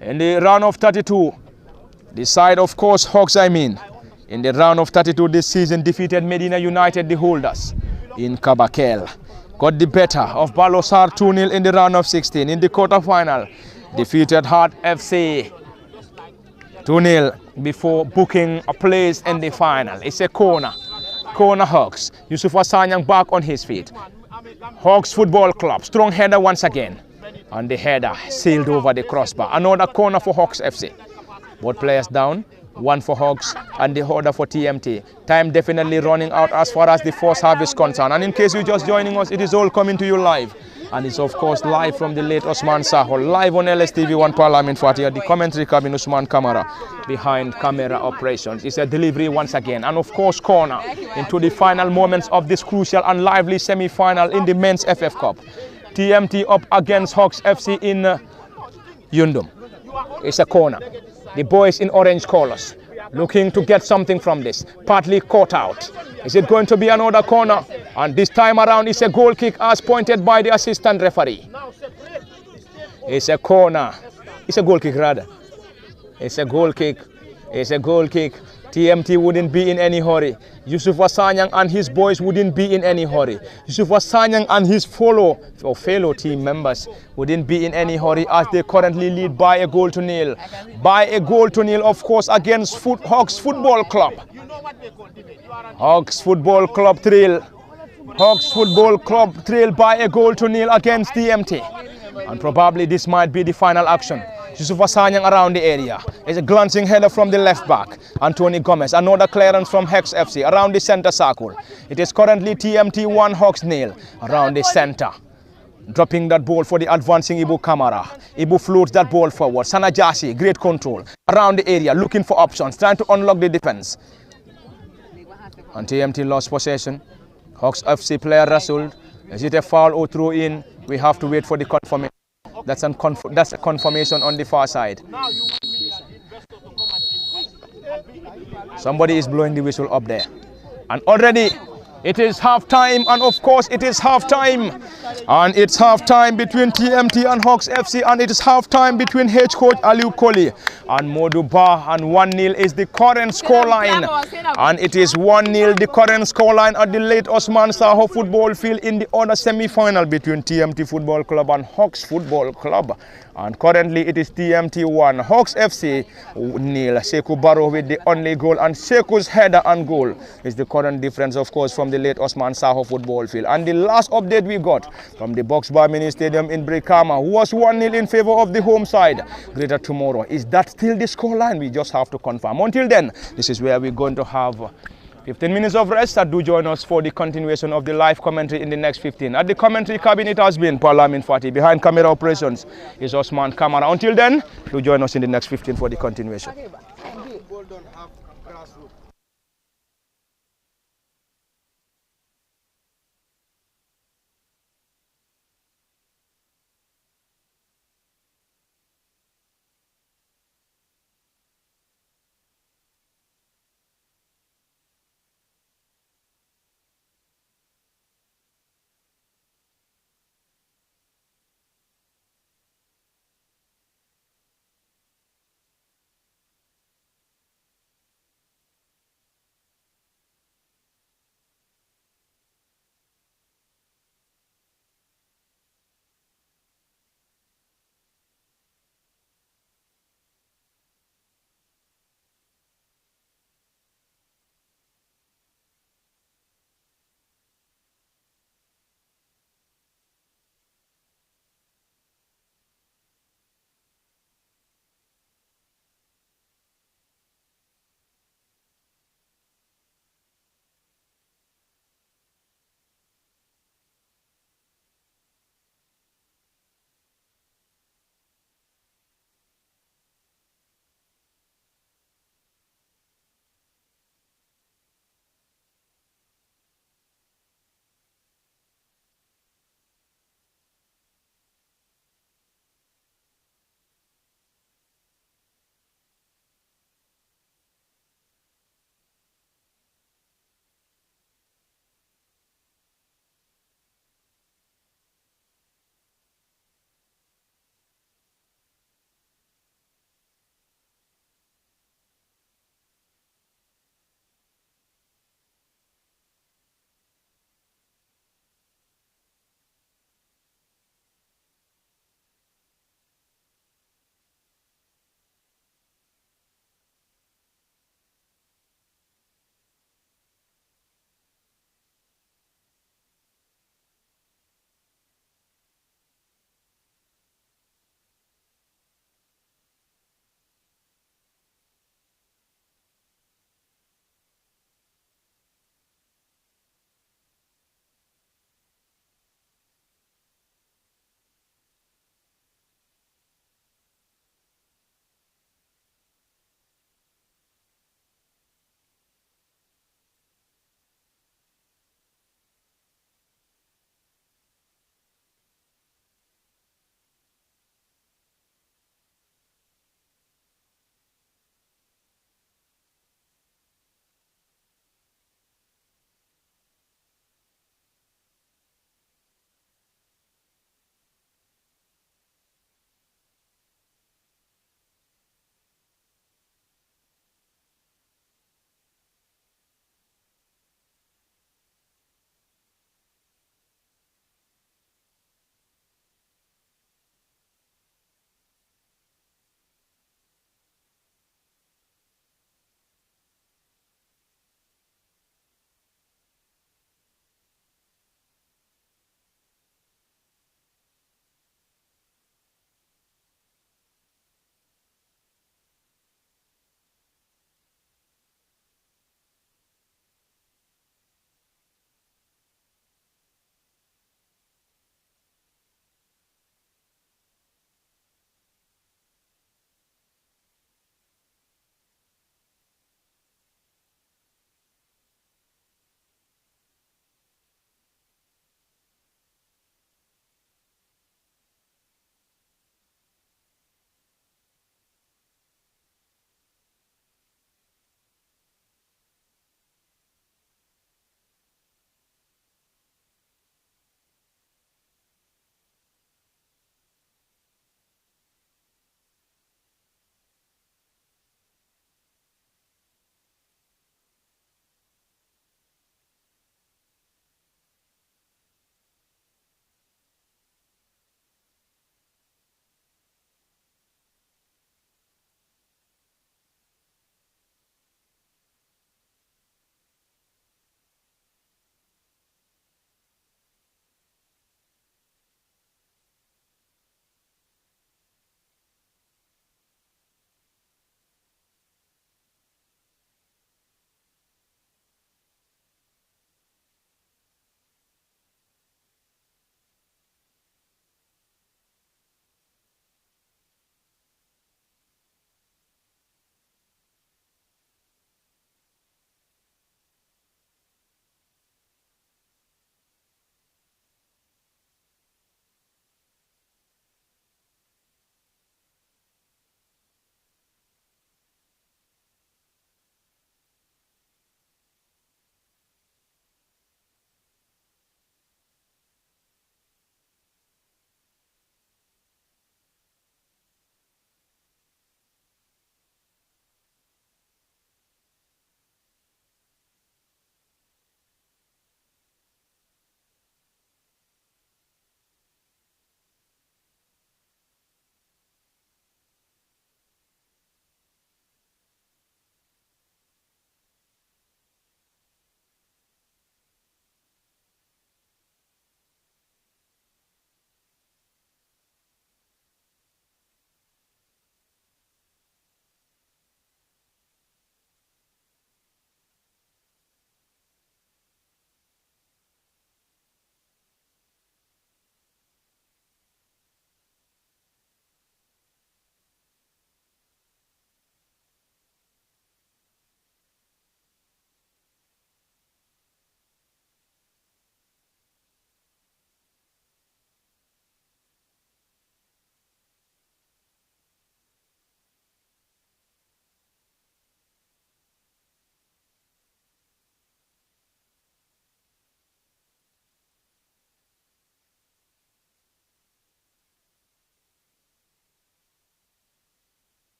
In the round of 32, the side, of course, Hawks, in the round of 32 this season, defeated Medina United, the holders, in Kabakel. Got the better of Balosar 2-0 in the round of 16. In the quarterfinal, defeated Heart FC 2-0 before booking a place in the final. It's a corner Hawks. Yusufa Sanyang back on his feet. Hawks Football Club, strong header once again. And the header sailed over the crossbar. Another corner for Hawks FC. Both players down. One for Hawks and the other for TMT. Time definitely running out as far as the first half is concerned. And in case you're just joining us, it is all coming to you live. And it's, of course, live from the late Osman Saho, live on LSTV1 Parliament Fati at the commentary cabin, Usman Kamara, behind camera operations. It's a delivery once again. And, of course, corner into the final moments of this crucial and lively semi-final in the Men's FF Cup. TMT up against Hawks FC in Yundum. It's a corner. The boys in orange colors looking to get something from this. Partly caught out. Is it going to be another corner? And this time around, it's a goal kick as pointed by the assistant referee. It's a corner. It's a goal kick rather. It's a goal kick. It's a goal kick. TMT wouldn't be in any hurry. Yusuf Asanyang and his boys wouldn't be in any hurry. Yusuf Asanyang and his fellow team members wouldn't be in any hurry as they currently lead by a goal to nil. By a goal to nil, of course, against Hawks Football Club. Hawks Football Club trail. Hawks Football Club trail by a goal to nil against TMT. And probably this might be the final action. Yusuf Asanyang around the area. It's a glancing header from the left back. Anthony Gomez, another clearance from Hex FC around the center circle. It is currently TMT 1, Hawks nil around the center. Dropping that ball for the advancing Ibu Kamara. Ibu floats that ball forward. Sanajasi, great control. Around the area, looking for options, trying to unlock the defense. And TMT lost possession. Hawks FC player wrestled. Is it a foul or throw in? We have to wait for the confirmation. That's a confirmation on the far side. Somebody is blowing the whistle up there. And already it is half time, and of course it is half time. And it's half time between TMT and Hawks FC, and it is half time between head coach Aliu Koli and Modu Ba, and 1-0 is the current scoreline. And it is 1-0 the current scoreline at the late Osman Saho football field in the other semi-final between TMT Football Club and Hawks Football Club. And currently it is TMT 1, Hawks FC nil. Sekou Barrow with the only goal, and Sekou's header and goal is the current difference, of course, from the late Osman Saho football field. And the last update we got from the Box Bar Mini Stadium in Brikama was 1-0 in favor of the home side. Greater Tomorrow. Is that still the scoreline? We just have to confirm. Until then, this is where we're going to have 15 minutes of rest. Do join us for the continuation of the live commentary in the next 15. At the commentary cabinet has been Parlamin Fati. Behind camera operations is Osman Kamara. Until then, do join us in the next 15 for the continuation.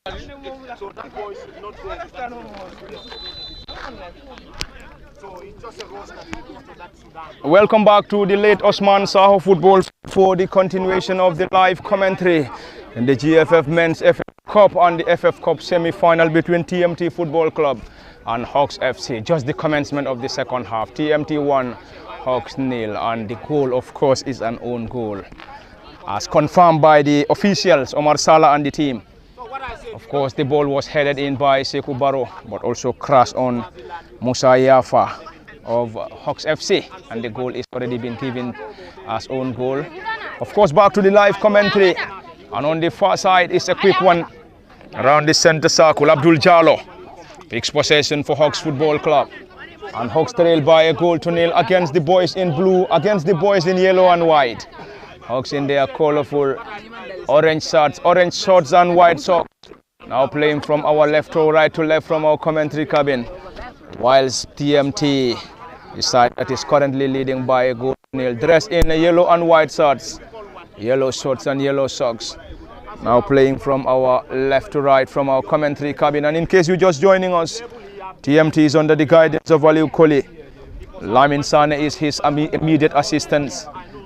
So that boy should not go to that. So it's just a roster to that Sudan. Welcome back to the late Osman Saho football for the continuation of the live commentary in the GFF Men's FF Cup and the FF Cup semi-final between TMT Football Club and Hawks FC. Just the commencement of the second half. TMT 1, Hawks 0, and the goal, of course, is an own goal, as confirmed by the officials, Omar Salah and the team. Of course, the ball was headed in by Sekou Barrow, but also crashed on Musa Yafa of Hawks FC, and the goal is already been given as own goal. Of course, back to the live commentary, and on the far side is a quick one around the center circle. Abdul Jallo picks possession for Hawks Football Club, and Hawks trail by a goal to nil against the boys in blue, against the boys in yellow and white. Hawks in their colorful orange shorts and white socks. Now playing from our left to right to left from our commentary cabin, whilst TMT, the side that is currently leading by a goal to nil, dressed in yellow and white shorts, yellow shorts and yellow socks. Now playing from our left to right from our commentary cabin. And in case you're just joining us, TMT is under the guidance of Aliou Koli. Lamin Sane is his immediate assistant.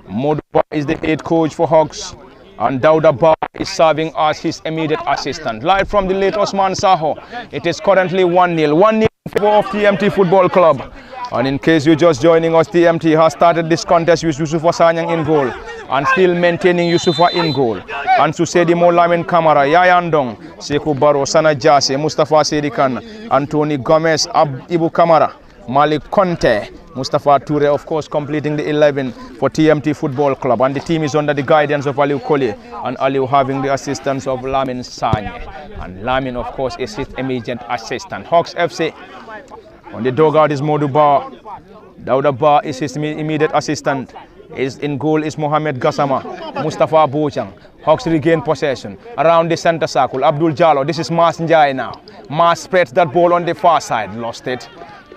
Moduba is the head coach for Hawks, and Dauda Ba is serving as his immediate assistant. Live from the late Osman Saho, it is currently 1-0. 1-0 in favor of TMT Football Club. And in case you're just joining us, TMT has started this contest with Yusufa Sanyang in goal, and still maintaining Yusufa in goal. And Susedi Molamin Kamara, Yayandong, Sekou Barrow, Sana Jase, Mustafa Sedikan, Anthony Gomez, Ibu Kamara, Malik Conte, Mustafa Toure, of course, completing the 11 for TMT Football Club. And the team is under the guidance of Aliou Koli, and Aliou having the assistance of Lamin Sane. And Lamin, of course, is his immediate assistant. Hawks FC, on the dugout is Moduba. Dauda Ba is his immediate assistant. In goal is Mohamed Gassama, Mustafa Bojang. Hawks regain possession around the center circle. Abdul Jallo, this is Mas Njai now. Mas spreads that ball on the far side, lost it.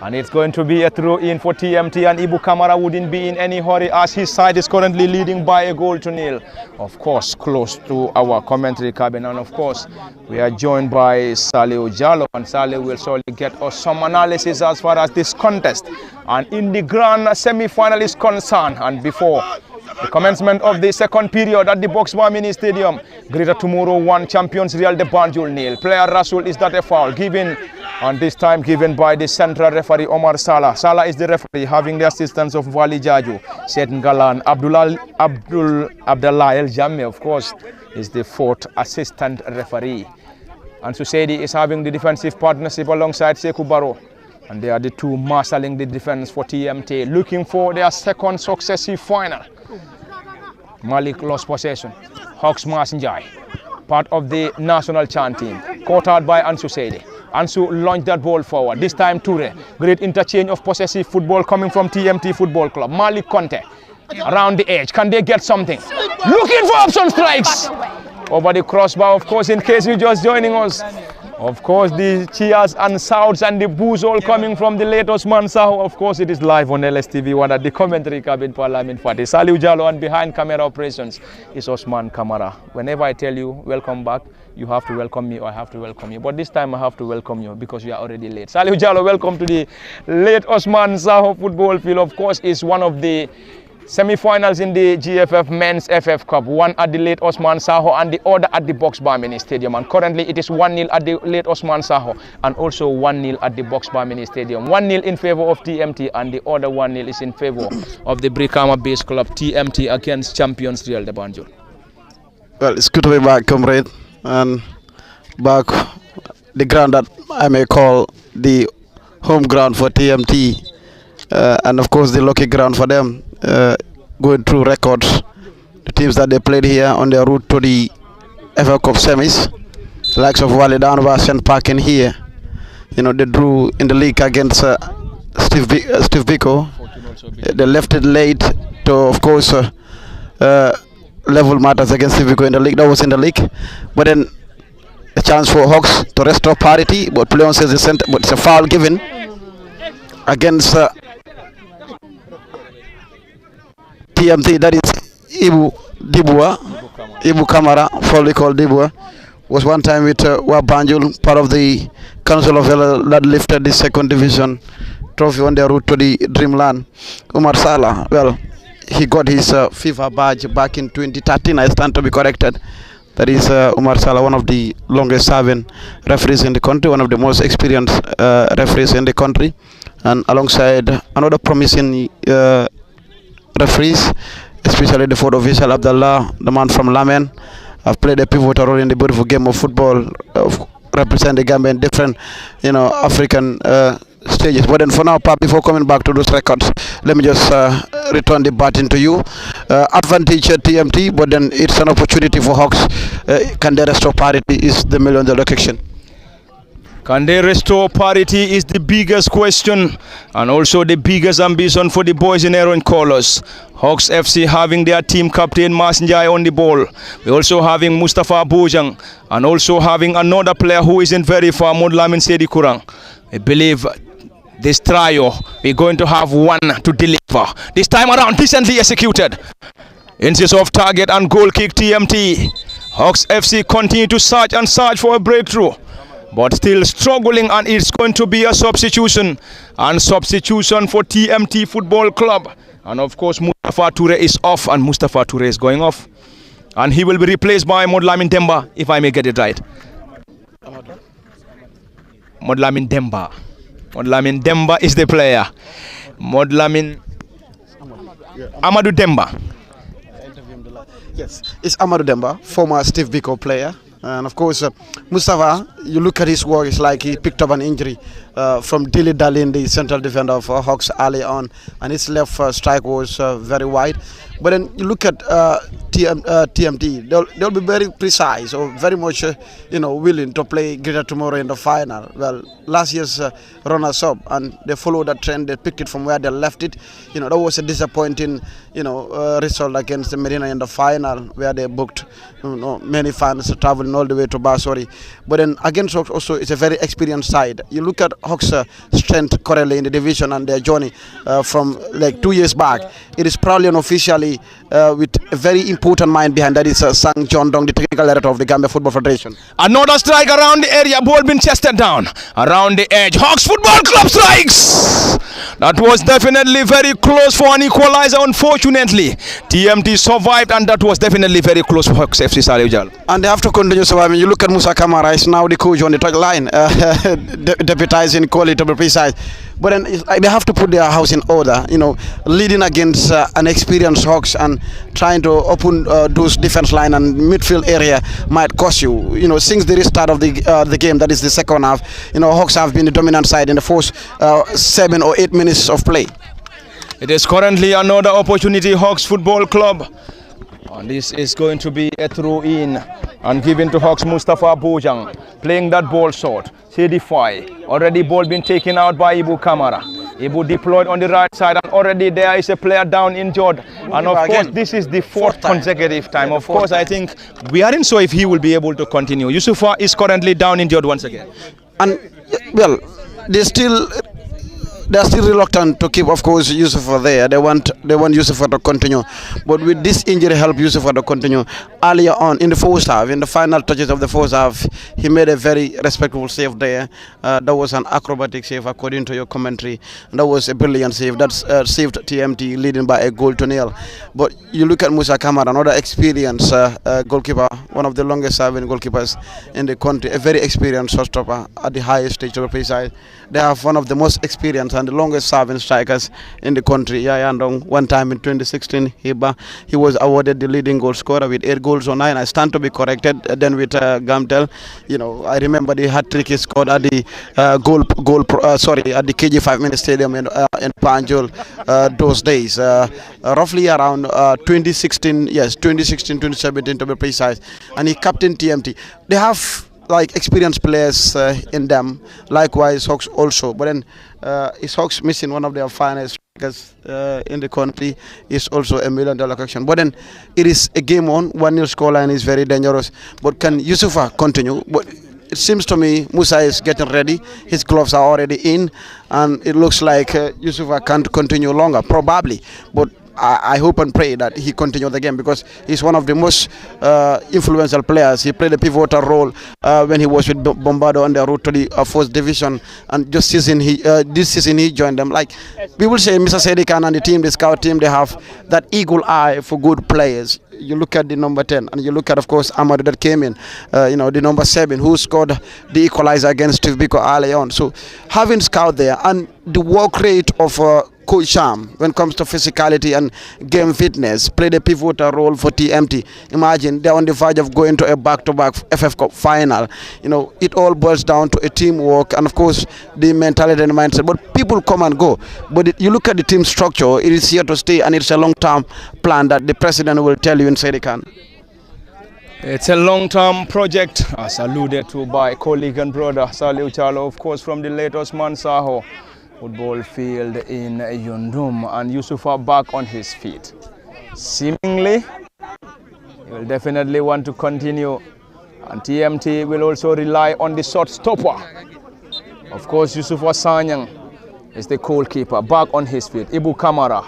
And it's going to be a throw in for TMT, and Ibu Kamara wouldn't be in any hurry as his side is currently leading by a goal to nil. Of course, close to our commentary cabin, and of course, we are joined by Saleh Jallo, and Saleh will surely get us some analysis as far as this contest and in the grand semi-final is concerned. And before the commencement of the second period at the Boxbar Mini Stadium, Greater Tomorrow 1, Champions Real de Banjul 0. Player Rasul, is that a foul? Given, and this time given by the central referee Omar Salah. Salah is the referee, having the assistance of Wali Jaju, Seth Ngalan, Abdullah El Jamme, of course, is the fourth assistant referee. And Susedi is having the defensive partnership alongside Sekou Barrow. And they are the two marshalling the defense for TMT, looking for their second successive final. Malik lost possession. Hawks Masinjai, part of the national chant team, caught out by Ansu Sedi. Ansu launched that ball forward. This time Toure. Great interchange of possessive football coming from TMT Football Club. Malik Conte around the edge. Can they get something? Looking for option strikes over the crossbar. Of course, in case you're just joining us, of course, the cheers and shouts and the boos all coming from the late Osman Saho. Of course, it is live on LSTV1 at the commentary cabin Parliament Party. Salih Jallo, and behind camera operations is Osman Kamara. Whenever I tell you welcome back, you have to welcome me, or I have to welcome you. But this time I have to welcome you because you are already late. Salih Jallo, welcome to the late Osman Saho football field. Of course, is one of the semi-finals in the GFF Men's FF Cup, one at the late Osman Saho and the other at the Boxbar Mini Stadium. And currently it is 1-0 at the late Osman Saho and also 1-0 at the Boxbar Mini Stadium. 1-0 in favor of TMT, and the other 1-0 is in favor of the Brikama-based club TMT against champions Real de Banjul. Well, it's good to be back, comrade, and back the ground that I may call the home ground for TMT, and of course the lucky ground for them. Going through records, the teams that they played here on their route to the FA Cup semis, the likes of Wale Downova, St. Park in here. You know, they drew in the league against Steve Biko. They left it late to, of course, level matters against Steve Biko in the league. That was in the league. But then a chance for Hawks to restore parity, but Leon says it's a foul given against TMT, that is Ibu Kamara, fully called Dibua, was one time with Banjul, part of the Council of Elder that lifted the second division trophy on their route to the dreamland. Umar Salah, well, he got his FIFA badge back in 2013. I stand to be corrected. That is Umar Salah, one of the longest serving referees in the country, one of the most experienced referees in the country, and alongside another promising referees, especially the fourth official Abdullah, the man from Lamen, have played a pivotal role in the beautiful game of football, represent the Gambia in different, African stages. But then for now, Pap, before coming back to those records, let me just return the baton to you. Advantage at TMT, but then it's an opportunity for Hawks. Can they restore parity is the million-dollar question. Can they restore parity is the biggest question, and also the biggest ambition for the boys in Aaron Colors. Hawks FC having their team captain Masinjai on the ball. We're also having Mustafa Bojang, and also having another player who isn't very far, Modlamin Sedi Kurang. I believe this trio, we're going to have one to deliver. This time around, decently executed. Inches off target and goal kick TMT. Hawks FC continue to search for a breakthrough, but still struggling, and it's going to be a substitution. And substitution for TMT Football Club. And of course, Mustafa Toure is off, and Mustafa Toure is going off. And he will be replaced by Modlamin Demba, if I may get it right. Modlamin Demba. Modlamin Demba is the player. Modlamin Amadou Demba. Yes, it's Amadou Demba, former Steve Biko player. And of course, Mustafa, you look at his work, it's like he picked up an injury from Dilly Dalin, the central defender of Hawks early on, and his left strike was very wide. But then you look at TMT, they'll be very precise or very much willing to play greater tomorrow in the final. Well, last year's runners-up, and they followed that trend. They picked it from where they left it. That was a disappointing result against the Medina in the final, where they booked many fans traveling all the way to Basori. But then against Hawks also, it's a very experienced side. You look at Hawks' strength currently in the division and their journey from like 2 years back. It is proudly and officially with a very important mind behind that is Sang John Dong, the technical director of the Gambia Football Federation. Another strike around the area, ball being chested down around the edge. Hawks Football Club strikes. That was definitely very close for an equalizer. Unfortunately, TMT survived, and that was definitely very close for Hawks FC Saleh. And they have to continue surviving. You look at Musa Kamara, is now the coach on the touch line, deputizing quality to be precise. But then they have to put their house in order, leading against an experienced Hawks and trying to open those defense line and midfield area might cost you. Since the restart of the game, that is the second half, Hawks have been the dominant side in the first 7 or 8 minutes of play. It is currently another opportunity, Hawks Football Club. And this is going to be a throw-in and given to Hawks Mustafa Bojang, playing that ball short. Sedify. Already ball been taken out by Ibu Kamara. Ibu deployed on the right side, and already there is a player down injured. And of course, this is the fourth consecutive time. Of course, I think we aren't sure if he will be able to continue. Yusufa is currently down injured once again. And well, they're still reluctant to keep, of course, Yusufa there. They want Yusufa to continue. But with this injury help Yusufa to continue. Earlier on in the first half, in the final touches of the first half, he made a very respectable save there. That was an acrobatic save according to your commentary. And that was a brilliant save. That saved TMT leading by a goal to nil. But you look at Musa Kamara, another experienced goalkeeper, one of the longest serving goalkeepers in the country, a very experienced shot-stopper at the highest stage of the play side. They have one of the most experienced and the longest serving strikers in the country. Yaya Ndong, one time in 2016, he was awarded the leading goal scorer with 8 goals on 9. I stand to be corrected. Then with Gamtel, I remember the hat trick he scored at the at the KG 5-minute stadium in Banjul those days, roughly around 2016, 2017 to be precise. And he captained TMT. They have experienced players in them. Likewise, Hawks also. But then is Hawks missing one of their finest strikers in the country is also $1 million question. But then it is a game on 1-0 scoreline is very dangerous. But can Yusufa continue? But it seems to me Musa is getting ready. His gloves are already in, and it looks like Yusufa can't continue longer, probably. But I hope and pray that he continue the game because he's one of the most influential players. He played a pivotal role when he was with Bombardo on their route to the first division, and this season he joined them. Like we will say, Mr. Sedi Khan and the team, the scout team, they have that eagle eye for good players. You look at the number 10 and you look at, of course, Amadou that came in, the number 7 who scored the equalizer against Steve Biko early on. So having scout there and the work rate of Coach Sham when it comes to physicality and game fitness played a pivotal role for TMT. Imagine they're on the verge of going to a back-to-back FF Cup final. It all boils down to a teamwork and, of course, the mentality and mindset. But people come and go. But you look at the team structure, it is here to stay, and it's a long-term plan that the president will tell you in Sedikan. It's a long-term project, as alluded to by colleague and brother Saliu Chalo, of course, from the latest Mansaho football field in Yundum, and Yusufa back on his feet. Seemingly, he will definitely want to continue, and TMT will also rely on the shot stopper. Of course, Yusufa Sanyang is the goalkeeper, back on his feet. Ibu Kamara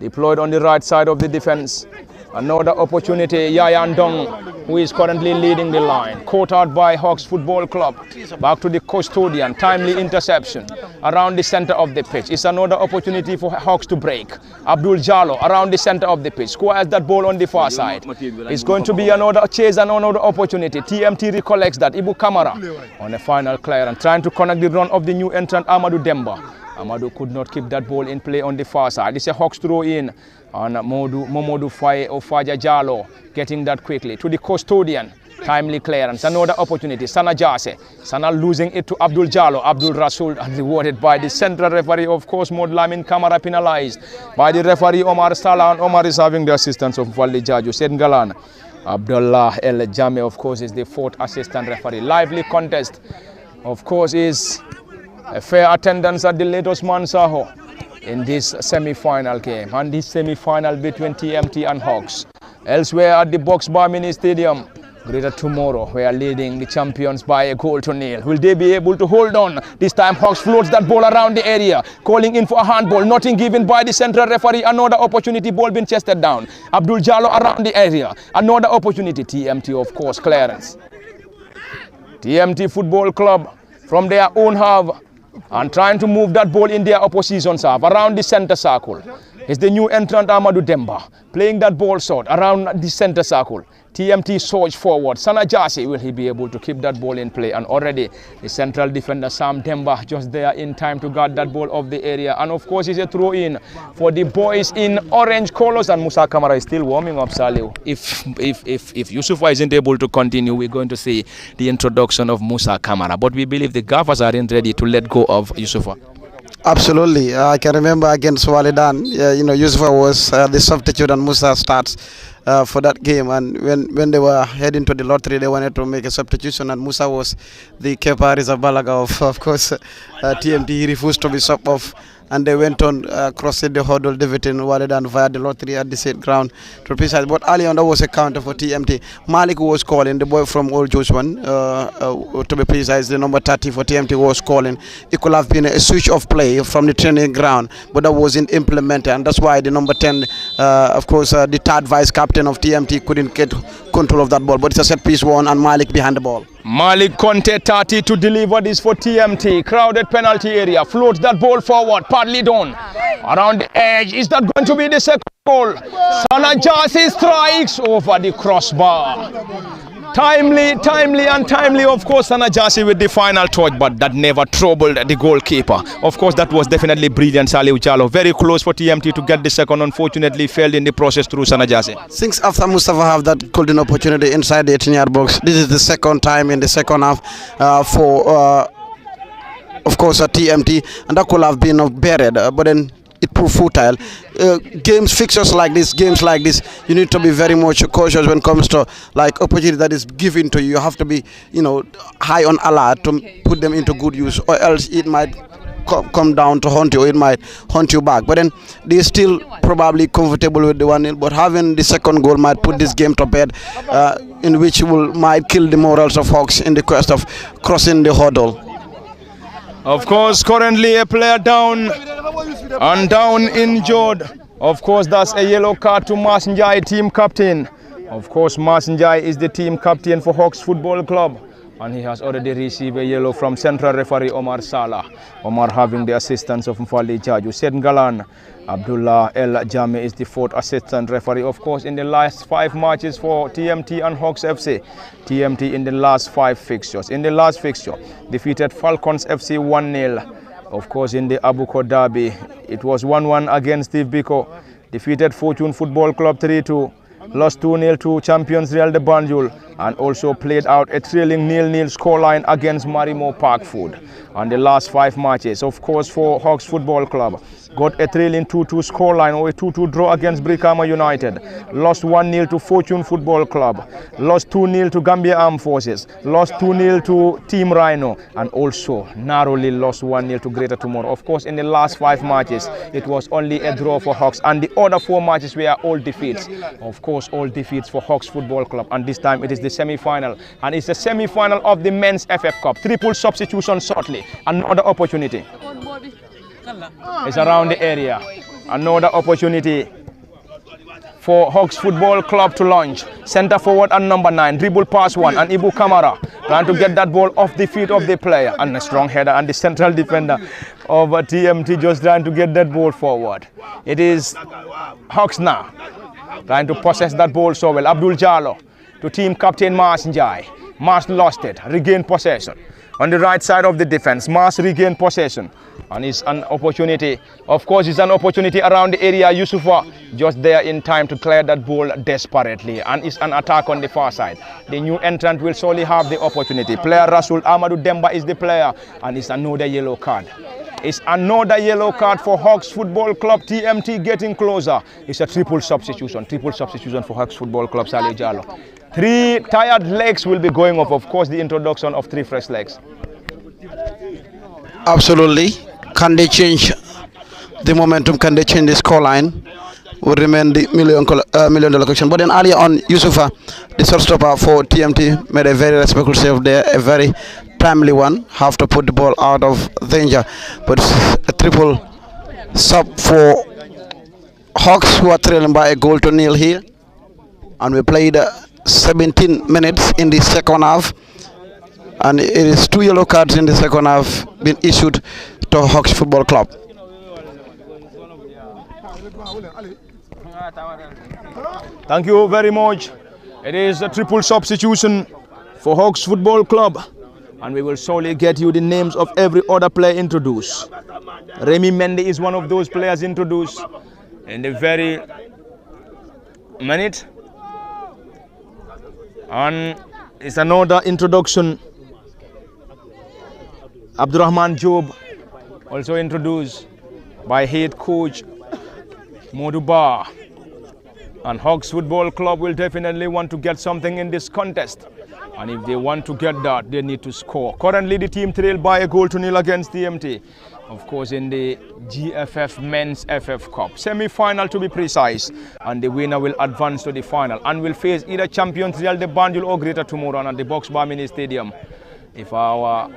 deployed on the right side of the defense. Another opportunity, Yayan Dong, who is currently leading the line. Caught out by Hawks Football Club. Back to the custodian, timely interception around the center of the pitch. It's another opportunity for Hawks to break. Abdul Jallo around the center of the pitch. Squares that ball on the far side. It's going to be another chase and another opportunity. TMT recollects that. Ibu Kamara on a final clearance, trying to connect the run of the new entrant Amadou Demba. Amadou could not keep that ball in play on the far side. It's a Hawks throw in. And Momodu Faye or Faja Jallo getting that quickly to the custodian. Timely clearance. Another opportunity. Sana Jase. Sana losing it to Abdul Jallo. Abdul Rasul and rewarded by the central referee, of course, Mod Lamin Kamara penalized by the referee Omar Salah. And Omar is having the assistance of Wali Jaju. Sen Galan. Abdullah El Jame, of course, is the 4th assistant referee. Lively contest, of course, is a fair attendance at the latest Mansaho in this semi-final game, and this semi-final between TMT and Hawks. Elsewhere at the Box Bar Mini Stadium, Greater Tomorrow, we are leading the champions by a goal to nil. Will they be able to hold on? This time Hawks floats that ball around the area, calling in for a handball, nothing given by the central referee. Another opportunity, ball being chested down. Abdul Jallo around the area. Another opportunity, TMT, of course, clearance. TMT Football Club from their own half and trying to move that ball in their opposition's half around the center circle. It's the new entrant Amadou Demba playing that ball short around the center circle. TMT surge forward. Sana Jasi, will he be able to keep that ball in play? And already the central defender Sam Demba just there in time to guard that ball off the area. And of course, it's a throw in for the boys in orange colors. And Musa Kamara is still warming up, Saliu. If Yusufa isn't able to continue, we're going to see the introduction of Musa Kamara. But we believe the gaffers aren't ready to let go of Yusufa. Absolutely. I can remember against Walidan, Yusufa was the substitute and Musa starts for that game. And when they were heading to the lottery, they wanted to make a substitution, and Musa was the Kepa Rizabalaga of course, TMT. He refused to be subbed off, and they went on crossing the hurdle, defeating Walidan via the lottery at the same ground to precise. But early on, there was a counter for TMT. Malik was calling, the boy from Old Joshua, to be precise, the number 30 for TMT was calling. It could have been a switch of play from the training ground, but that wasn't implemented, and that's why the number 10, of course, the third vice captain of TMT couldn't get control of that ball. But it's a set piece one, and Malik behind the ball. Malik Conte 30 to deliver this for TMT. Crowded penalty area. Floats that ball forward. Partly done. Around the edge. Is that going to be the second goal? Sana Jasi strikes over the crossbar. Timely, of course, Sana Jasi with the final touch, but that never troubled the goalkeeper. Of course, that was definitely brilliant, Saliu Jallo. Very close for TMT to get the second, unfortunately failed in the process through Sana Jasi. Since after Mustafa have that golden opportunity inside the 18-yard box, this is the second time in the second half for, of course, TMT, and that could have been buried, but then it proved futile. Games like this, you need to be very much cautious when it comes to like opportunity that is given to you. You have to be, high on alert to put them into good use, or else it might come down to haunt you. It might haunt you back. But then they're still probably comfortable with the 1-0. But having the second goal might put this game to bed, in which might kill the morals of Hawks in the quest of crossing the hurdle. Of course, currently a player down and down injured Of course, that's a yellow card to Mas Njai, team captain. Of course, Mas Njai is the team captain for Hawks Football Club. And he has already received a yellow from central referee Omar Salah. Omar having the assistance of Mfali Jaju. Sen Galan, Abdullah El Jame is the fourth assistant referee. Of course, in the last 5 matches for TMT and Hawks FC. TMT in the last 5 fixtures. In the last fixture, defeated Falcons FC 1-0. Of course, in the Abuko Derby, it was 1-1 against Steve Biko. Defeated Fortune Football Club 3-2. Lost 2-0 to champions Real de Banjul, and also played out a thrilling 0-0 scoreline against Marimo Park Food. And the last 5 matches, of course, for Hawks Football Club, got a thrilling 2-2 scoreline or a 2-2 draw against Brikama United. Lost 1-0 to Fortune Football Club. Lost 2-0 to Gambia Armed Forces. Lost 2-0 to Team Rhino, and also narrowly lost 1-0 to Greater Tomorrow. Of course, in the last 5 matches, it was only a draw for Hawks, and the other 4 matches were all defeats. Of course, all defeats for Hawks Football Club, and this time it is the semi-final, and it's the semi-final of the Men's FF Cup. Triple substitution shortly. Another opportunity is around the area. Another opportunity for Hawks Football Club to launch. Center forward and number 9, dribble pass 1, and Ibu Kamara trying to get that ball off the feet of the player, and a strong header, and the central defender of TMT just trying to get that ball forward. It is Hawks now trying to possess that ball so well. Abdul Jallo to team captain Mas Njai. Mas lost it, regained possession. On the right side of the defense, Mas regained possession. And it's an opportunity. Of course, it's an opportunity around the area. Yusufa just there in time to clear that ball desperately. And it's an attack on the far side. The new entrant will surely have the opportunity. Player Rasul Amadou Demba is the player. And it's another yellow card. It's another yellow card for Hawks Football Club. TMT getting closer. It's a triple substitution. Triple substitution for Hawks Football Club. Salih Jallo. 3 tired legs will be going off. Of course, the introduction of 3 fresh legs. Absolutely. Can they change the momentum? Can they change the scoreline? Would remain the million dollar question. But then earlier on, Yusufa, the shortstopper for TMT, made a very respectful save there, a very timely one. Have to put the ball out of danger. But it's a triple sub for Hawks, who are trailing by a goal to 0 here. And we played 17 minutes in the second half. And it is 2 yellow cards in the second half been issued to Hawks Football Club. Thank you very much. It is a triple substitution for Hawks Football Club, and we will surely get you the names of every other player introduced. Remy Mendy is one of those players introduced in the very minute, and it's another introduction. Abdurrahman Job also introduced by head coach Moduba. And Hawks Football Club will definitely want to get something in this contest. And if they want to get that, they need to score. Currently, the team trailed by a goal to 0 against TMT. Of course, in the GFF Men's FF Cup. Semi-final to be precise. And the winner will advance to the final and will face either champions Real de Banjul or Greater Tomorrow at the Box Bar Mini Stadium. If our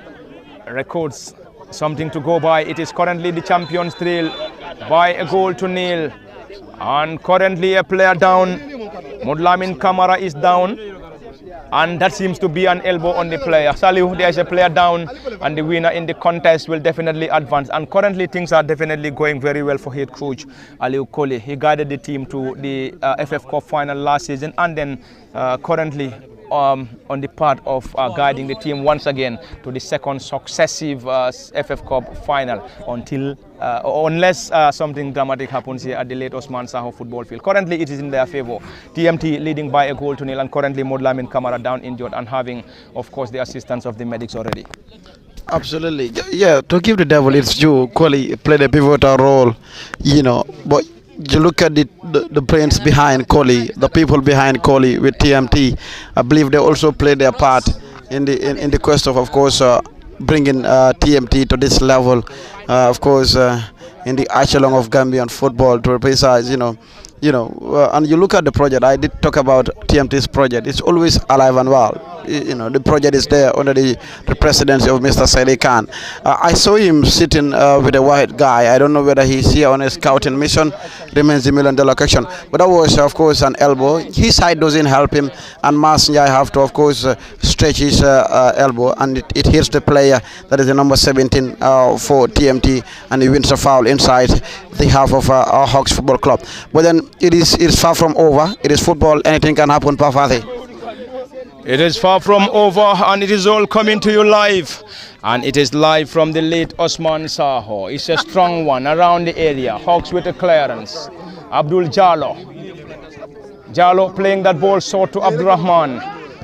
records something to go by, it is currently the champions trail by a goal to 0. And currently a player down. Mudlamin Kamara is down, and that seems to be an elbow on the player. Salihu, there is a player down, and the winner in the contest will definitely advance. And currently things are definitely going very well for head coach Aliu Koli. He guided the team to the FF Cup final last season, and then currently on the part of guiding the team once again to the second successive FF Cup final until unless something dramatic happens here at the late Osman Saho football field. Currently it is in their favor. TMT leading by a goal to 0, and currently Modlamin Kamara down injured and having, of course, the assistance of the medics already. Absolutely. Yeah, to give the devil its due, Kohli played a pivotal role, but you look at the brains behind Kohli, the people behind Kohli with TMT. I believe they also played their part in the quest of course, bringing TMT to this level. Of course, in the echelon of Gambian football, to be precise, and you look at the project. I did talk about TMT's project. It's always alive and well. The project is there under the presidency of Mr. Saidi Khan. I saw him sitting with a white guy. I don't know whether he's here on a scouting mission. Remains the $1 million question. But that was, of course, an elbow. His height doesn't help him, and Masnya have to, of course, stretch his elbow, and it hits the player that is the number 17 for TMT, and he wins a foul inside the half of our Hawks Football Club. But then it's far from over. It is football. Anything can happen, Pafati. It is far from over, and it is all coming to you live. And it is live from the late Osman Saho. It's a strong one around the area. Hawks with a clearance. Abdul Jallo. Jallo playing that ball short to Abdurrahman.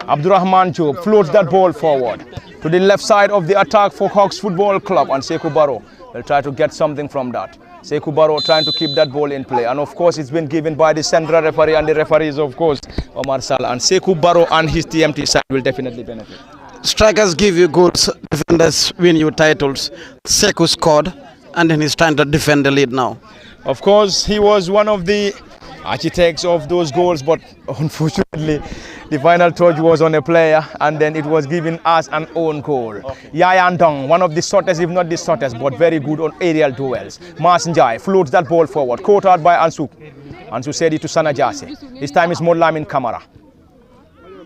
Abdurrahman Job floats that ball forward to the left side of the attack for Hawks Football Club, and Sekou Barrow will try to get something from that. Sekou Barrow trying to keep that ball in play, and of course it's been given by the central referee, and the referees, of course, Omar Salah, and Sekou Barrow and his TMT side will definitely benefit. Strikers give you goals, defenders win you titles. Sekou scored, and then he's trying to defend the lead now. Of course, he was one of the architects of those goals, but unfortunately the final touch was on a player, and then it was given as an own goal. Yayan Dong, one of the shortest, if not the shortest, but very good on aerial duels. Mas Njai floats that ball forward, caught out by Ansu. Ansu said it to Sana Jase. This time it's Modlamin Kamara.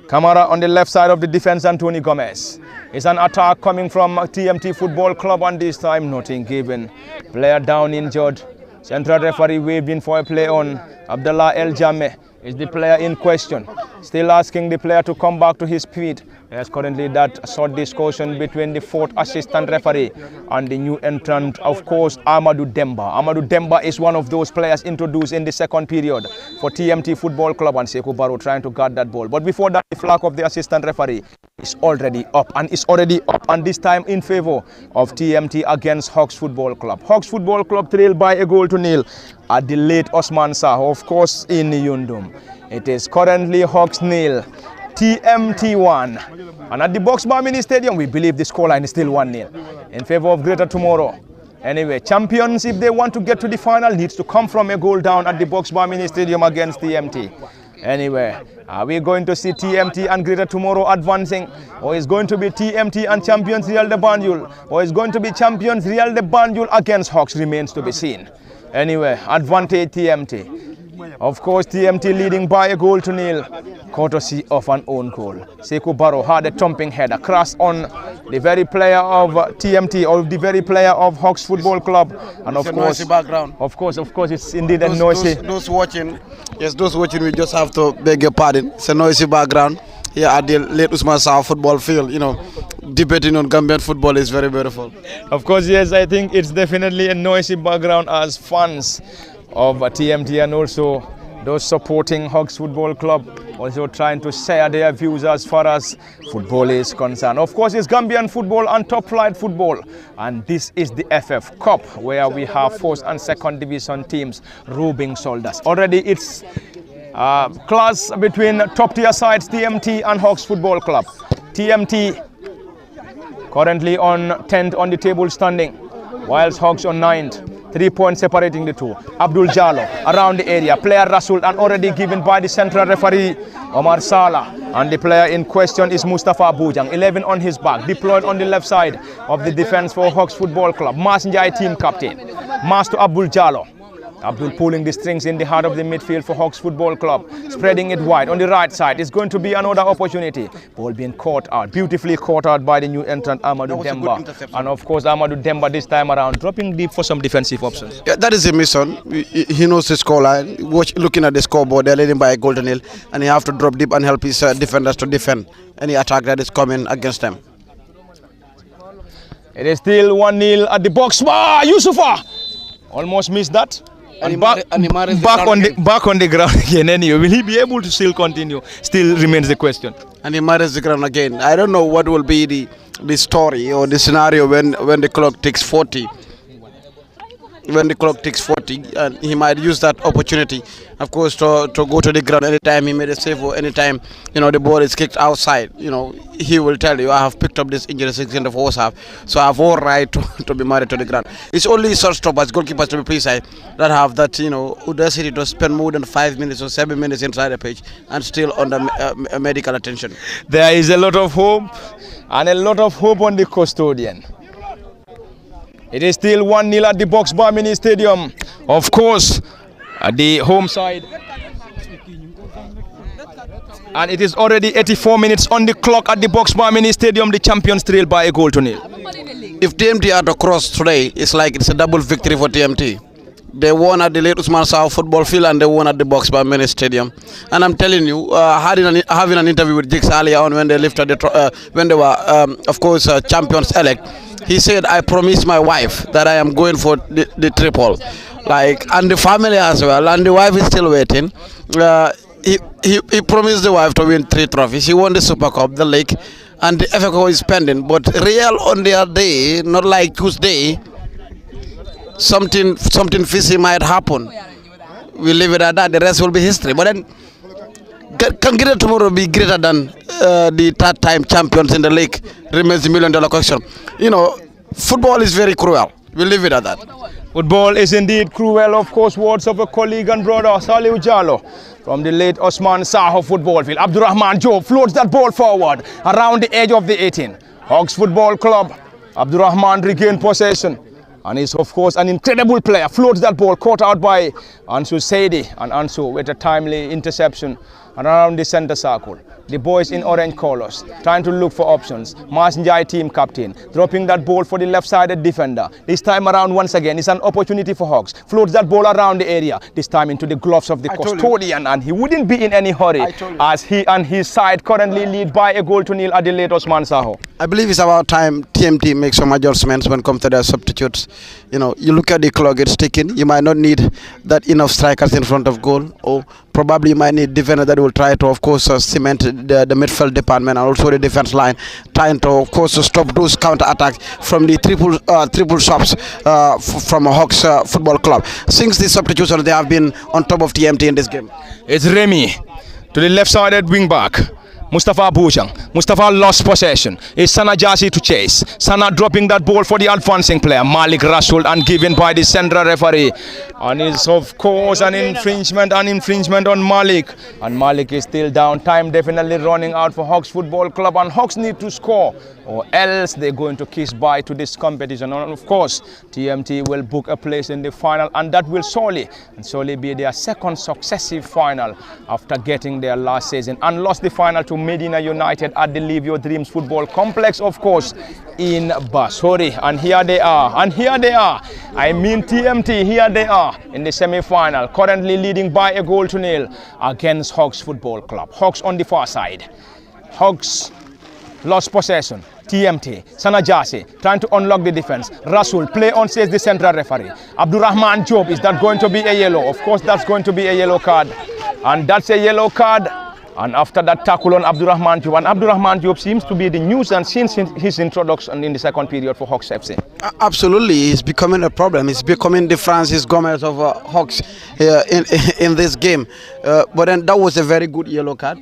Kamara on the left side of the defense, Anthony Gomez. It's an attack coming from TMT Football Club, and this time nothing given. Player down injured. Central referee waved in for a play on. Abdullah El Jameh is the player in question. Still asking the player to come back to his feet. There's currently that short discussion between the fourth assistant referee and the new entrant, of course, Amadou Demba. Amadou Demba is one of those players introduced in the second period for TMT Football Club, and Sekou Barrow trying to guard that ball. But before that, the flag of the assistant referee is already up, and this time in favor of TMT against Hawks Football Club. Hawks Football Club trailed by a goal to nil at the late Osman Saho, of course, in Yundum. It is currently Hawks nil, TMT 1. And at the Boxbar Mini Stadium, we believe the scoreline is still 1-0 in favor of Greater Tomorrow. Anyway, champions, if they want to get to the final, needs to come from a goal down at the Boxbar Mini Stadium against TMT. Anyway, are we going to see TMT and Greater Tomorrow advancing? Or is going to be TMT and Champions Real de Banjul? Or is going to be Champions Real de Banjul against Hawks? Remains to be seen. Anyway, advantage TMT. Of course, TMT leading by a goal to nil, courtesy of an own goal. Sekou Barrow had a thumping header, cross on the very player of TMT, or the very player of Hawks Football Club, and of course, background. Of course, it's indeed a noisy. Those watching, we just have to beg your pardon. It's a noisy background here at the late Usman Saho football field. Debating on Gambian football is very beautiful. Of course, yes, I think it's definitely a noisy background as fans of TMT and also those supporting Hawks Football Club also trying to share their views as far as football is concerned. Of course, it's Gambian football and top flight football, and this is the FF Cup where we have first and second division teams rubbing shoulders. Already it's clash between top tier sides TMT and Hawks Football Club. TMT currently on 10th on the table standing, whilst Hawks on 9th. 3 points separating the two. Abdul Jallo around the area. Player Rasul, and already given by the central referee Omar Salah. And the player in question is Mustafa Bujang. 11 on his back. Deployed on the left side of the defense for Hawks Football Club. Mas Njai, team captain. Mas to Abdul Jallo. Abdul pulling the strings in the heart of the midfield for Hawks Football Club. Spreading it wide on the right side. It's going to be another opportunity. Ball being caught out. Beautifully caught out by the new entrant Amadou Demba. And of course Amadou Demba this time around dropping deep for some defensive options. Yeah, that is a mission. He knows the scoreline. Looking at the scoreboard, they're leading by a goal to nil. And he have to drop deep and help his defenders to defend any attack that is coming against them. It is still 1-0 at the box. Yusufa almost missed that. And back on the ground again. Anyway, will he be able to still continue? Still remains the question. And he marries the ground again. I don't know what will be the story or the scenario when the clock takes 40. when the clock ticks 40, and he might use that opportunity, of course, to go to the ground anytime he made a save or anytime, the ball is kicked outside. He will tell you, I have picked up this injury 6 in the first half, so I have all right to be married to the ground. It's only shortstoppers, goalkeepers to be precise, that have that, audacity to spend more than 5 minutes or 7 minutes inside the pitch and still under medical attention. There is a lot of hope and a lot of hope on the custodian. It is still 1-0 at the Boxbar Mini Stadium. Of course, at the home side. And it is already 84 minutes on the clock at the Boxbar Mini Stadium. The champions trail by a goal to nil. If TMT are to cross today, it's like it's a double victory for TMT. They won at the late Usman Sao football field and they won at the Boxbar Mini Stadium. And I'm telling you, having an interview with Jigs earlier on when they lifted when they were, of course, champions elect. He said, I promised my wife that I am going for the triple. And the family as well, and the wife is still waiting. He promised the wife to win 3 trophies. He won the Super Cup, the league, and the FA Cup is pending. But Real on their day, not like Tuesday, something fishy might happen. We leave it at that. The rest will be history. But then, can Gita tomorrow be greater than the third-time champions in the league? Remains the $1 million question. Football is very cruel. We leave it at that. Football is indeed cruel. Of course, words of a colleague and brother, Saliu Jallo, from the late Osman Saho football field. Abdurrahman Job floats that ball forward around the edge of the 18. Hawks Football Club. Abdurrahman regained possession. And is, of course, an incredible player. Floats that ball, caught out by Ansu Saidi. And Ansu with a timely interception around the center circle. The boys in orange colors, trying to look for options. Mas Njai, team captain, dropping that ball for the left-sided defender. This time around, once again, it's an opportunity for Hawks. Floats that ball around the area, this time into the gloves of the custodian, and he wouldn't be in any hurry as he and his side currently lead by a goal to nil at the late Osman Saho. I believe it's about time TMT makes some adjustments when it comes to their substitutes. You look at the clock, it's ticking. You might not need that enough strikers in front of goal, or probably you might need defender that will try to, of course, cement the midfield department and also the defense line, trying to, of course, to stop those counter attacks from the triple shots from Hawks Football Club. Since the substitutions, they have been on top of TMT in this game. It's Remy to the left-sided wing back. Mustafa Bujang. Mustafa lost possession. It's Sana Jasi to chase. Sana dropping that ball for the advancing player, Malik Rasul, and given by the central referee. And it's, of course, an infringement on Malik. And Malik is still down. Time definitely running out for Hawks Football Club. And Hawks need to score, or else they're going to kiss bye to this competition. And, of course, TMT will book a place in the final. And that will surely be their second successive final after getting their last season. And lost the final to Medina United at the Live Your Dreams Football Complex, of course, in Basori. And here they are. I mean TMT, here they are in the semi-final, currently leading by a goal to nil against Hawks Football Club. Hawks on the far side. Hawks lost possession. TMT, Sanajasi trying to unlock the defense. Rasul, play on, says the central referee. Abdurrahman Job, is that going to be a yellow? Of course, that's going to be a yellow card. And that's a yellow card. And after that tackle on Abdurrahman Job, and Abdurrahman Job seems to be the nuisance since his introduction in the second period for Hawks FC. Absolutely, he's becoming a problem. He's becoming the Francis Gomez of Hawks in this game. But then that was a very good yellow card.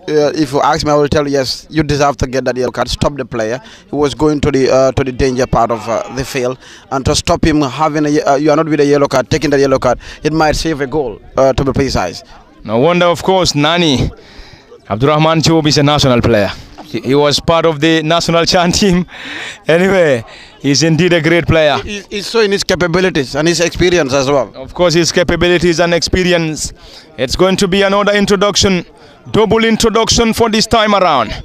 If you ask me, I will tell you, yes, you deserve to get that yellow card. Stop the player. He was going to the danger part of the field, and to stop him having you are not with a yellow card, taking the yellow card, it might save a goal, to be precise. No wonder, of course, Nani. Abdurrahman Job is a national player. He was part of the national chant team. Anyway, he's indeed a great player. He's showing his capabilities and his experience as well. Of course, his capabilities and experience. It's going to be another introduction, double introduction for this time around.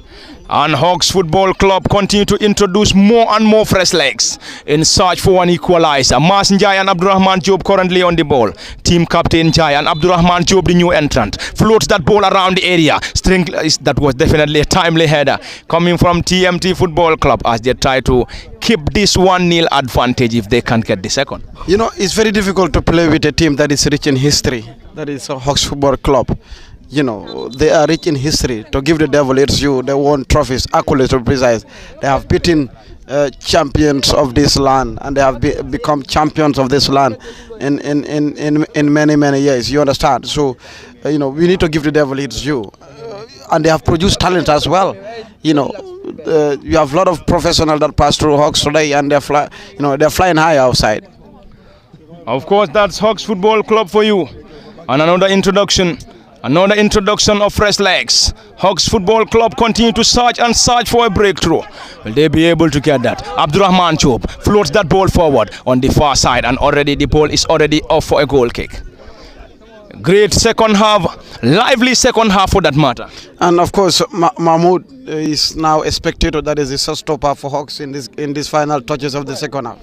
And Hawks Football Club continue to introduce more and more fresh legs in search for an equalizer. Mas Njai and Abdurrahman Job currently on the ball. Team captain Njai and Abdurrahman Job, the new entrant, floats that ball around the area. That was definitely a timely header coming from TMT Football Club as they try to keep this 1-0 advantage if they can't get the second. It's very difficult to play with a team that is rich in history. That is Hawks Football Club. You know, they are rich in history. To give the devil its due, they won trophies, accolades to be precise. They have beaten champions of this land, and they have become champions of this land in many years. You understand? So, you know, we need to give the devil its due. And they have produced talent as well. You know, you have a lot of professionals that pass through Hawks today, and they're flying high outside. Of course, that's Hawks Football Club for you. And another introduction of fresh legs. Hawks Football Club continue to search for a breakthrough. Will they be able to get that? Abdurrahman Choub floats that ball forward on the far side, and already the ball is already off for a goal kick. Great second half, lively second half for that matter. And of course, Mahmoud is now a spectator. That is the showstopper for Hawks in this final touches of the second half.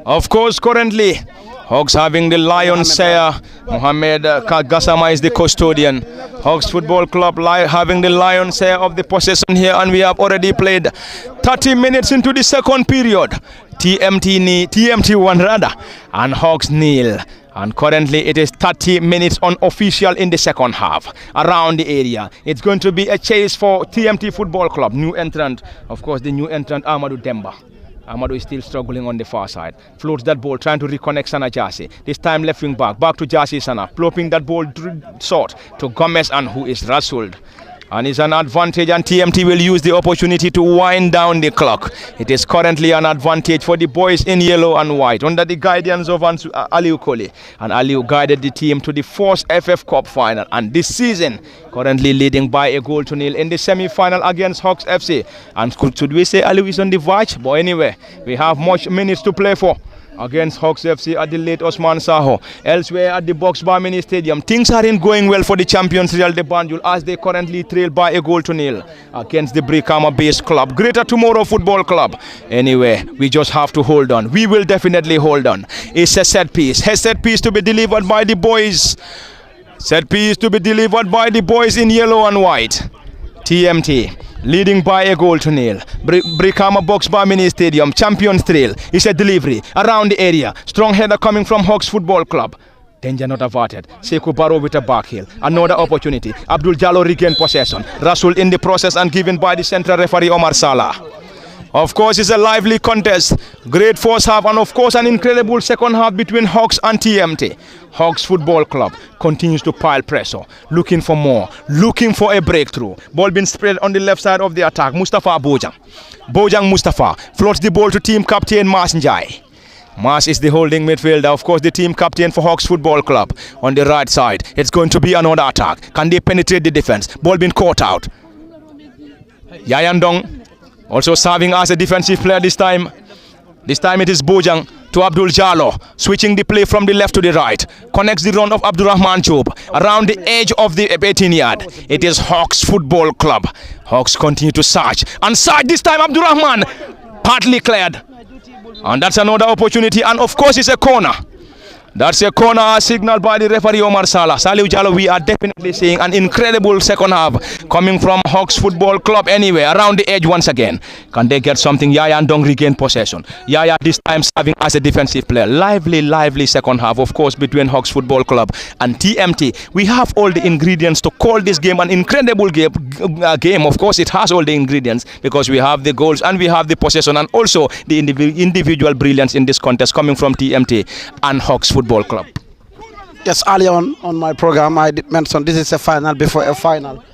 Of course, currently Hawks having the lion's share. Mohamed Gassama is the custodian. Hawks Football Club having the lion's share of the possession here, and we have already played 30 minutes into the second period. TMT 1 rather, and Hawks nil. And currently it is 30 minutes unofficial in the second half around the area. It's going to be a chase for TMT Football Club. New entrant, of course, the new entrant Amadou Demba. Amadou is still struggling on the far side. Floats that ball, trying to reconnect Sana Jassy. This time left wing back to Jassy Sana. Plopping that ball short to Gomez, and who is Rasold. And it's an advantage, and TMT will use the opportunity to wind down the clock. It is currently an advantage for the boys in yellow and white under the guidance of Aliou Kole. And Aliou guided the team to the first FF Cup final, and this season currently leading by a goal to nil in the semi-final against Hawks FC. And should we say Aliou is on the verge? But anyway, we have much minutes to play for against Hawks FC at the late Osman Saho. Elsewhere at the Boxbar Mini Stadium, things aren't going well for the champions Real de Banjul, as they currently trail by a goal to nil against the Brikama-based club, Greater Tomorrow Football Club. Anyway, we just have to hold on. We will definitely hold on. It's a set piece. A set piece to be delivered by the boys. Set piece to be delivered by the boys in yellow and white. TMT leading by a goal to nil. Brikama Boxbar Mini Stadium, Champions Trail. It's a delivery around the area. Strong header coming from Hawks Football Club. Danger not averted. Sekou Barrow with a back heel. Another opportunity. Abdul Jallo regained possession. Rasool in the process and given by the central referee Omar Salah. Of course, it's a lively contest. Great first half, and of course an incredible second half between Hawks and TMT. Hawks Football Club continues to pile pressure, looking for more, looking for a breakthrough. Ball being spread on the left side of the attack. Mustafa Bojang Mustafa floats the ball to team captain Mas Njai. Mas is the holding midfielder, of course the team captain for Hawks Football Club. On the right side, it's going to be another attack. Can they penetrate the defense? Ball being caught out. Yayandong also serving as a defensive player this time. This time it is Bojang to Abdul Jallo, switching the play from the left to the right. Connects the run of Abdurrahman Choub around the edge of the 18-yard. It is Hawks Football Club. Hawks continue to search. And search this time Abdurrahman, partly cleared. And that's another opportunity, and of course it's a corner. That's a corner signaled by the referee Omar Salah. Saliu Jallo, we are definitely seeing an incredible second half coming from Hawks Football Club anyway, around the edge once again. Can they get something? Yaya Ndong regain possession. Yaya this time serving as a defensive player. Lively second half, of course, between Hawks Football Club and TMT. We have all the ingredients to call this game an incredible game. Of course, it has all the ingredients because we have the goals and we have the possession and also the individual brilliance in this contest coming from TMT and Hawks Football Club. Yes, earlier on my program, I did mention this is a final before a final.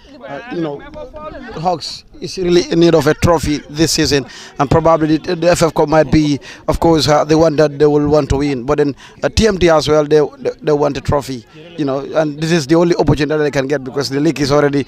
Hawks is really in need of a trophy this season, and probably the FF Cup might be, of course, the one that they will want to win. But then TMT as well, they want a trophy, and this is the only opportunity that they can get because the league is already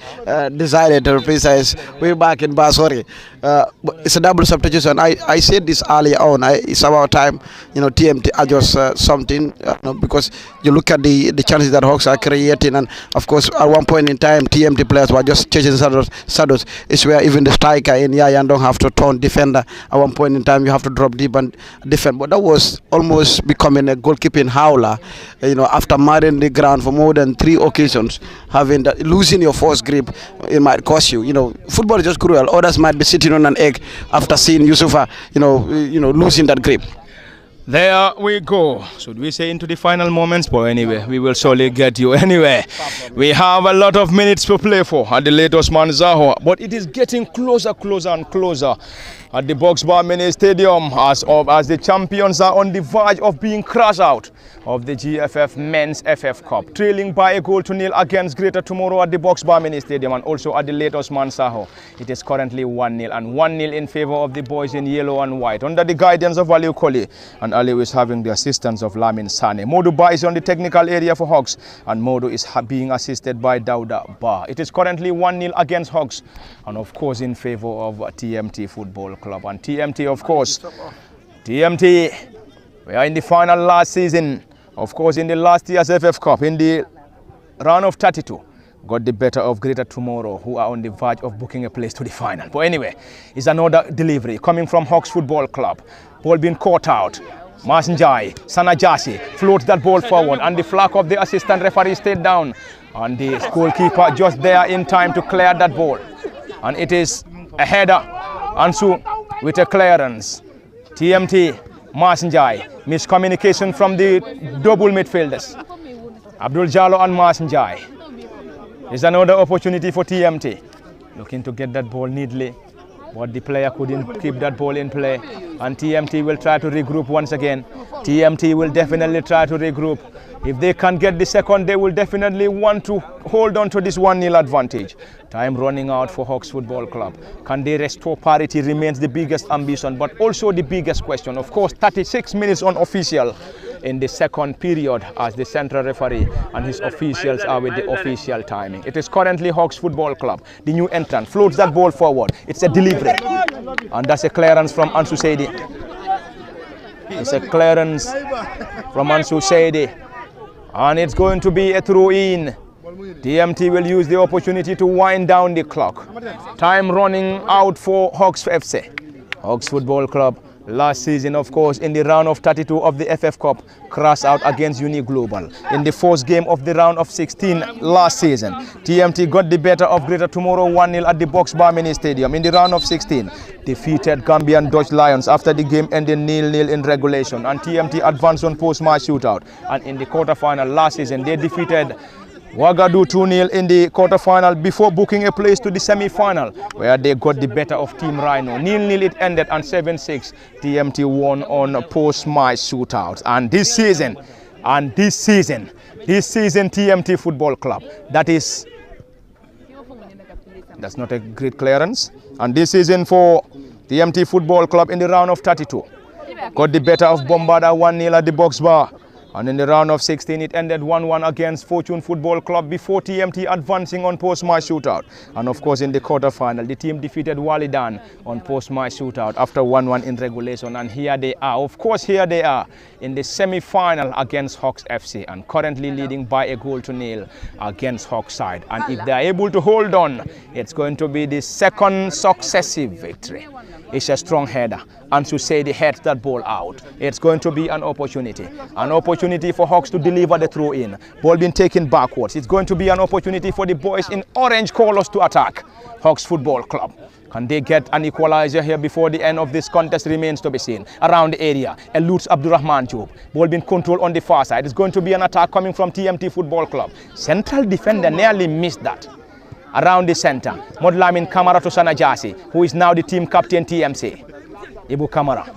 decided to precise way back in Basori. But it's a double substitution. I said this earlier on. It's about time, TMT adjust something, because you look at the chances that Hawks are creating, and of course, at one point in time, TMT players were just chasing shadows. It's where even the striker in Yaya don't have to turn defender. At one point in time, you have to drop deep and defend. But that was almost becoming a goalkeeping howler. After muddying the ground for more than 3 occasions, losing your first grip, it might cost you. Football is just cruel. Others might be sitting on an egg after seeing Yusufa, losing that grip. There we go. Should we say into the final moments? But anyway, we will surely get you. Anyway, we have a lot of minutes to play for at the late Osman Zaho, but it is getting closer and closer at the Box Bar Mini Stadium as the champions are on the verge of being crashed out of the GFF Men's FF Cup, trailing by a goal to nil against Greater Tomorrow at the Box Bar Mini Stadium and also at the late Osman Zaho. It is currently 1-0 and 1-0 in favor of the boys in yellow and white under the guidance of Aliu Koli, and Aliu is having the assistance of Lamin Sane. Modu Ba is on the technical area for Hawks, and Modu is being assisted by Dauda Ba. It is currently 1-0 against Hawks and of course in favor of TMT Football Club. And TMT, of course, TMT, we are in the final last season. Of course, in the last year's FF Cup, in the round of 32, got the better of Greater Tomorrow, who are on the verge of booking a place to the final. But anyway, it's another delivery coming from Hawks Football Club. Ball being caught out. Masinjai, Sanajasi floats that ball forward, and the flag of the assistant referee stayed down. And the goalkeeper just there in time to clear that ball. And it is a header. Ansu with a clearance. TMT, Masinjai. Miscommunication from the double midfielders. Abdul Jallo and Masinjai. There's another opportunity for TMT. Looking to get that ball neatly, but the player couldn't keep that ball in play. And TMT will try to regroup once again. TMT will definitely try to regroup. If they can't get the second, they will definitely want to hold on to this 1-0 advantage. Time running out for Hawks Football Club. Can they restore parity remains the biggest ambition, but also the biggest question. Of course, 36 minutes unofficial in the second period as the central referee and his officials are with the official timing. It is currently Hawks Football Club. The new entrant floats that ball forward. It's a delivery. And that's a clearance from Ansu Seidi. It's a clearance from Ansu Seidi. And it's going to be a throw-in. TMT will use the opportunity to wind down the clock. Time running out for Hawks FC. Hawks Football Club last season, of course, in the round of 32 of the FF Cup, crashed out against Uni Global. In the first game of the round of 16 last season, TMT got the better of Greater Tomorrow 1-0 at the Box Bar Mini Stadium. In the round of 16, defeated Gambian Dutch Lions after the game ended 0-0 in regulation, and TMT advanced on post-match shootout. And in the quarterfinal last season, they defeated Wagadu 2-0 in the quarterfinal before booking a place to the semi-final, where they got the better of Team Rhino. 0-0 it ended, and 7-6 TMT won on post-match shootouts. And this season TMT Football Club, that's not a great clearance. And this season for TMT Football Club in the round of 32, got the better of Bombarda 1-0 at the Box Bar. And in the round of 16, it ended 1-1 against Fortune Football Club before TMT advancing on post-match shootout. And of course, in the quarterfinal, the team defeated Walidan on post-match shootout after 1-1 in regulation. And here they are. Of course, here they are in the semi-final against Hawks FC, and currently leading by a goal to nil against Hawks side. And if they are able to hold on, it's going to be the second successive victory. It's a strong header. Ansu Seidi heads that ball out. It's going to be an opportunity for Hawks to deliver the throw-in. Ball being taken backwards. It's going to be an opportunity for the boys in orange colours to attack Hawks Football Club. Can they get an equalizer here before the end of this contest remains to be seen. Around the area, eludes Abdurrahman Job. Ball being controlled on the far side. It's going to be an attack coming from TMT Football Club. Central defender nearly missed that. Around the center, Modlamin Kamara to Sanajasi, who is now the team captain TMC. Ibu Kamara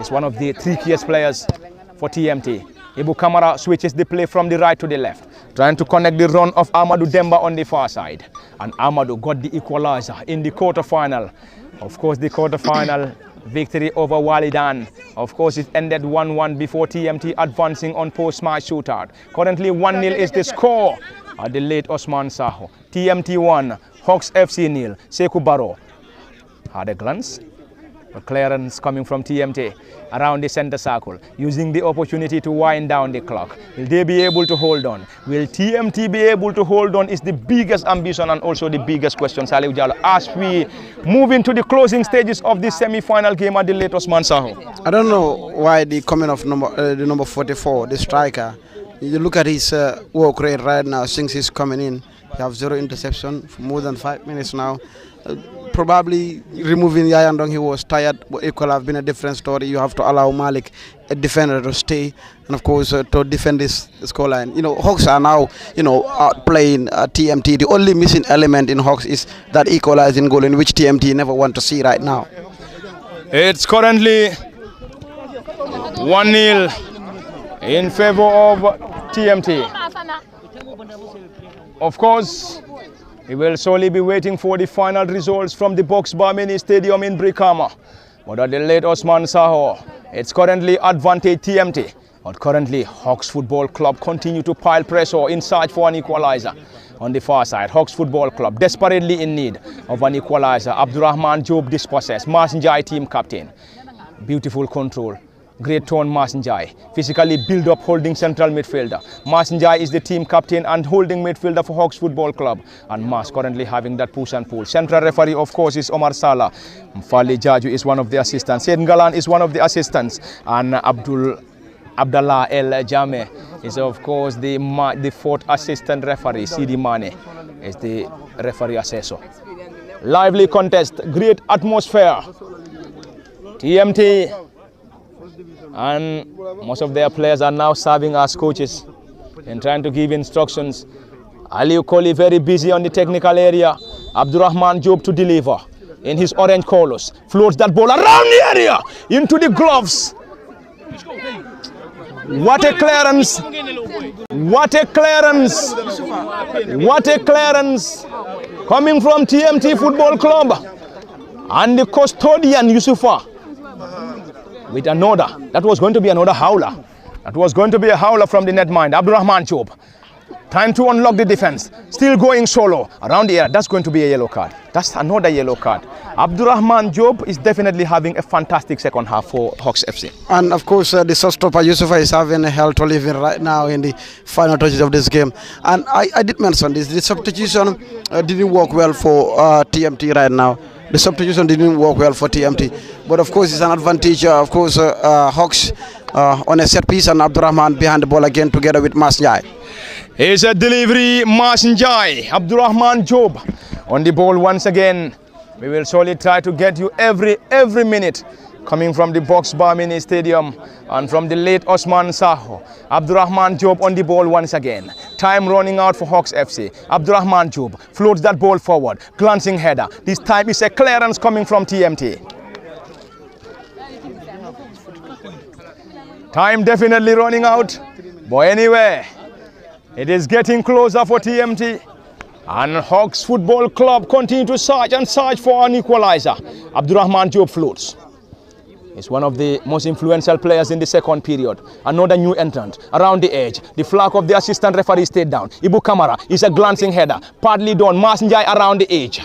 is one of the trickiest players for TMT. Ibu Kamara switches the play from the right to the left, trying to connect the run of Amadou Demba on the far side. And Amadou got the equalizer in the quarterfinal. Of course, the quarterfinal victory over Walidan. Of course, it ended 1-1 before TMT advancing on post-match shootout. Currently 1-0 is the score at the late Osman Zaho. TMT 1, Hawks FC 0. Sekou Baro had a glance. A clearance coming from TMT around the center circle, using the opportunity to wind down the clock. Will they be able to hold on? Will TMT be able to hold on is the biggest ambition and also the biggest question, Salih Jallo, as we move into the closing stages of this semi-final game at the late Osman Zaho. I don't know why the comment of the number 44, the striker, you look at his work rate right now since he's coming in. You have 0 interception for more than 5 minutes now. Probably removing Yayandong, he was tired, but it could have been a different story. You have to allow Malik, a defender, to stay, and of course to defend this scoreline. Hawks are now, outplaying TMT. The only missing element in Hawks is that equalizing goal, in which TMT never want to see right now. It's currently 1-0 in favor of TMT. Of course, we will solely be waiting for the final results from the Box Bar Mini Stadium in Brikama. But at the late Osman Saho, it's currently advantage TMT. But currently, Hawks Football Club continue to pile pressure in search for an equalizer. On the far side, Hawks Football Club desperately in need of an equalizer. Abdurrahman Job dispossessed, Masinjai team captain. Beautiful control. Great turn, Masinjai. Physically build up holding central midfielder. Masinjai is the team captain and holding midfielder for Hawks Football Club. And Mas currently having that push and pull. Central referee, of course, is Omar Salah. Mfali Jaju is one of the assistants. Said Galan is one of the assistants. And Abdallah El Jame is, of course, the 4th assistant referee. Sidi Mane is the referee assessor. Lively contest, great atmosphere. TMT and most of their players are now serving as coaches and trying to give instructions. Aliu Koli very busy on the technical area. Abdurrahman Job to deliver in his orange colors. Floats that ball around the area into the gloves. What a clearance! What a clearance! What a clearance! Coming from TMT Football Club. And the custodian Yusufa with another. That was going to be another howler. That was going to be a howler from the netminder. Abdurrahman Job trying to unlock the defense. Still going solo around the area. That's going to be a yellow card. That's another yellow card. Abdurrahman Job is definitely having a fantastic second half for Hawks FC. And of course, the showstopper Yusufa is having a hell to live in right now in the final touches of this game. And I did mention this. The substitution didn't work well for TMT right now. The substitution didn't work well for TMT. But of course, it's an advantage. Of course, Hawks on a set piece and Abdurrahman behind the ball again together with Masinjai. Here's a delivery, Masinjai. Abdurrahman Job on the ball once again. We will surely try to get you every minute coming from the Box Bar Mini Stadium and from the late Osman Saho. Abdurrahman Job on the ball once again. Time running out for Hawks FC. Abdurrahman Job floats that ball forward. Glancing header. This time is a clearance coming from TMT. Time definitely running out. But anyway, it is getting closer for TMT. And Hawks Football Club continue to search for an equalizer. Abdurrahman Job floats. He's one of the most influential players in the second period. Another new entrant around the edge. The flag of the assistant referee stayed down. Ibu Kamara is a glancing header. Partly done. Masinjai around the edge.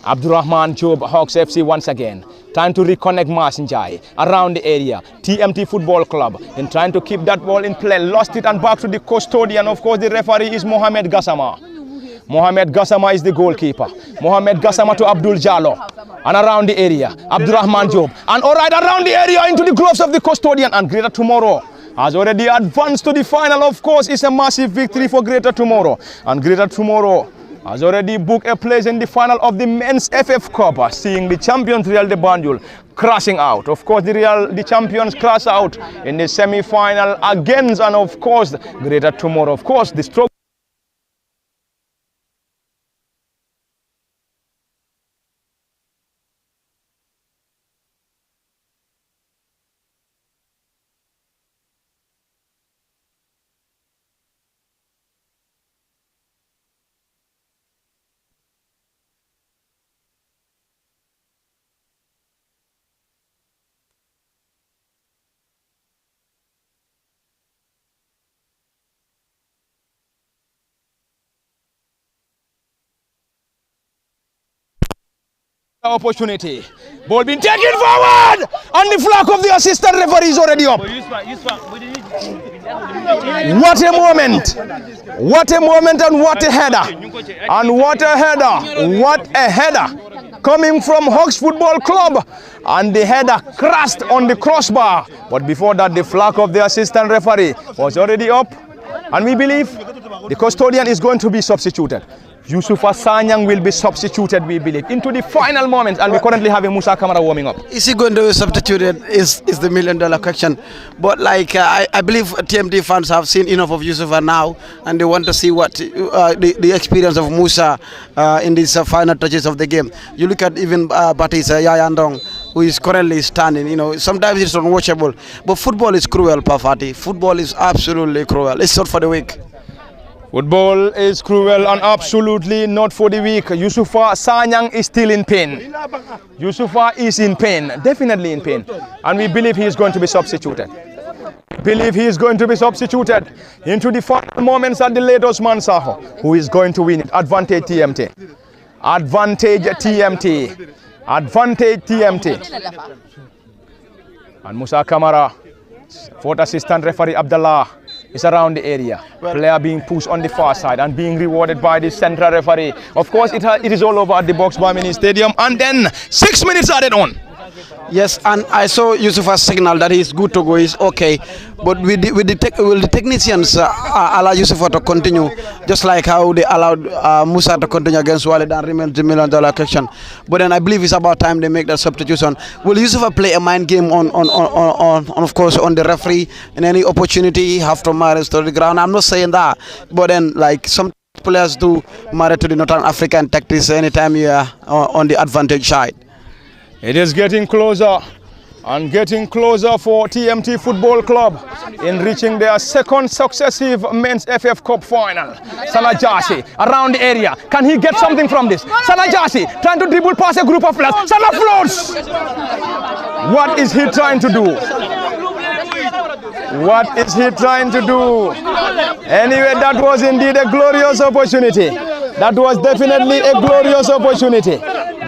Abdurrahman Job, Hawks FC once again. Trying to reconnect Masinjai around the area. TMT Football Club in trying to keep that ball in play. Lost it and back to the custodian. Of course, the referee is Mohamed Gassama. Mohamed Gassama is the goalkeeper. Mohamed Gassama to Abdul Jallo. And around the area, Abdurrahman Job. And all right, around the area into the gloves of the custodian. And Greater Tomorrow has already advanced to the final. Of course, it's a massive victory for Greater Tomorrow. And Greater Tomorrow has already booked a place in the final of the Men's FF Cup, seeing the champions Real de Banjul crashing out. Of course, the champions crash out in the semi-final against, and of course, Greater Tomorrow. Of course, the stroke opportunity. Ball being taken forward, and the flag of the assistant referee is already up. What a moment! What a moment, and what a header! And what a header! What a header! Coming from Hawks Football Club, and the header crashed on the crossbar. But before that, the flag of the assistant referee was already up, And we believe the custodian is going to be substituted. Yusufa Sanyang will be substituted, we believe, into the final moments, and we currently have Musa Kamara warming up. Is he going to be substituted is the million-dollar question. But like I believe TMT fans have seen enough of Yusufa now, and they want to see what the experience of Musa in these final touches of the game. You look at even Batisa Yayandong, who is currently standing. You know, sometimes it's unwatchable. But football is cruel, Pafati. Football is absolutely cruel. It's not for the weak. Football is cruel and absolutely not for the weak. Yusufa Sanyang is still in pain. Yusufa is in pain, definitely in pain. And we believe he is going to be substituted. Believe he is going to be substituted into the final moments at the late Osman Saho, who is going to win it. Advantage TMT. Advantage TMT. Advantage TMT. And Musa Kamara, fourth assistant referee Abdullah, is around the area. Player being pushed on the far side and being rewarded by the central referee. Of course, it is all over at the Box Bar Mini Stadium, and then 6 minutes added on. Yes, and I saw Yusufa's signal that he's good to go, he's okay. But will the technicians allow Yusufa to continue, just like how they allowed Musa to continue against Walid and remain the million-dollar question. But then I believe it's about time they make that substitution. Will Yusufa play a mind game on of course, on the referee in any opportunity, have to marry to the ground? I'm not saying that, but then like some players do marry to the Northern African tactics anytime you are on the advantage side. It is getting closer and getting closer for TMT Football Club in reaching their second successive Men's FF Cup final. Sanajasi around the area. Can he get something from this? Sanajasi trying to dribble past a group of players. Sana floats! What is he trying to do? What is he trying to do? Anyway, that was indeed a glorious opportunity. That was definitely a glorious opportunity.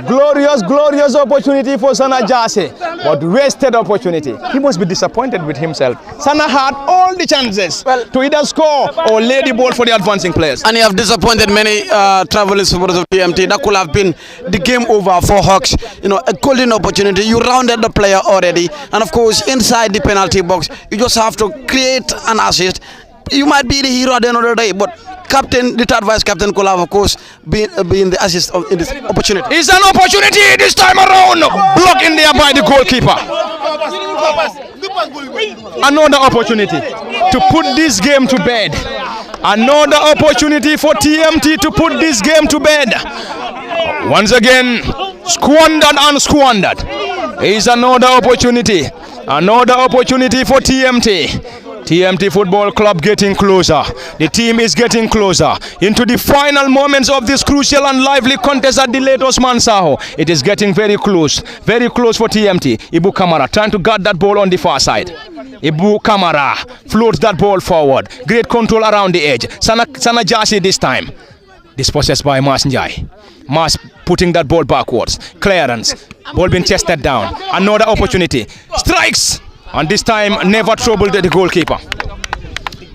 Glorious opportunity for Sana Jase, but wasted opportunity. He must be disappointed with himself. Sana had all the chances to either score or lay the ball for the advancing players. And he have disappointed many travelers supporters of TMT. That could have been the game over for Hawks. You know, a golden opportunity. You rounded the player already, and of course inside the penalty box, you just have to create an assist. You might be the hero at the end of the day, but captain, the third vice captain could have, of course, been the assist in this opportunity. It's an opportunity this time around, blocked in there by the goalkeeper. Another opportunity to put this game to bed. Another opportunity for TMT to put this game to bed. Once again, squandered and squandered. It's another opportunity. Another opportunity for TMT. TMT Football Club getting closer. The team is getting closer into the final moments of this crucial and lively contest at the late Osman Saho. It is getting very close for TMT. Ibu Kamara trying to guard that ball on the far side. Ibu Kamara floats that ball forward. Great control around the edge. Sana Jasi this time. Dispossessed by Mas Njai. Mas putting that ball backwards. Clearance. Ball being chested down. Another opportunity. Strikes! And this time never troubled the goalkeeper.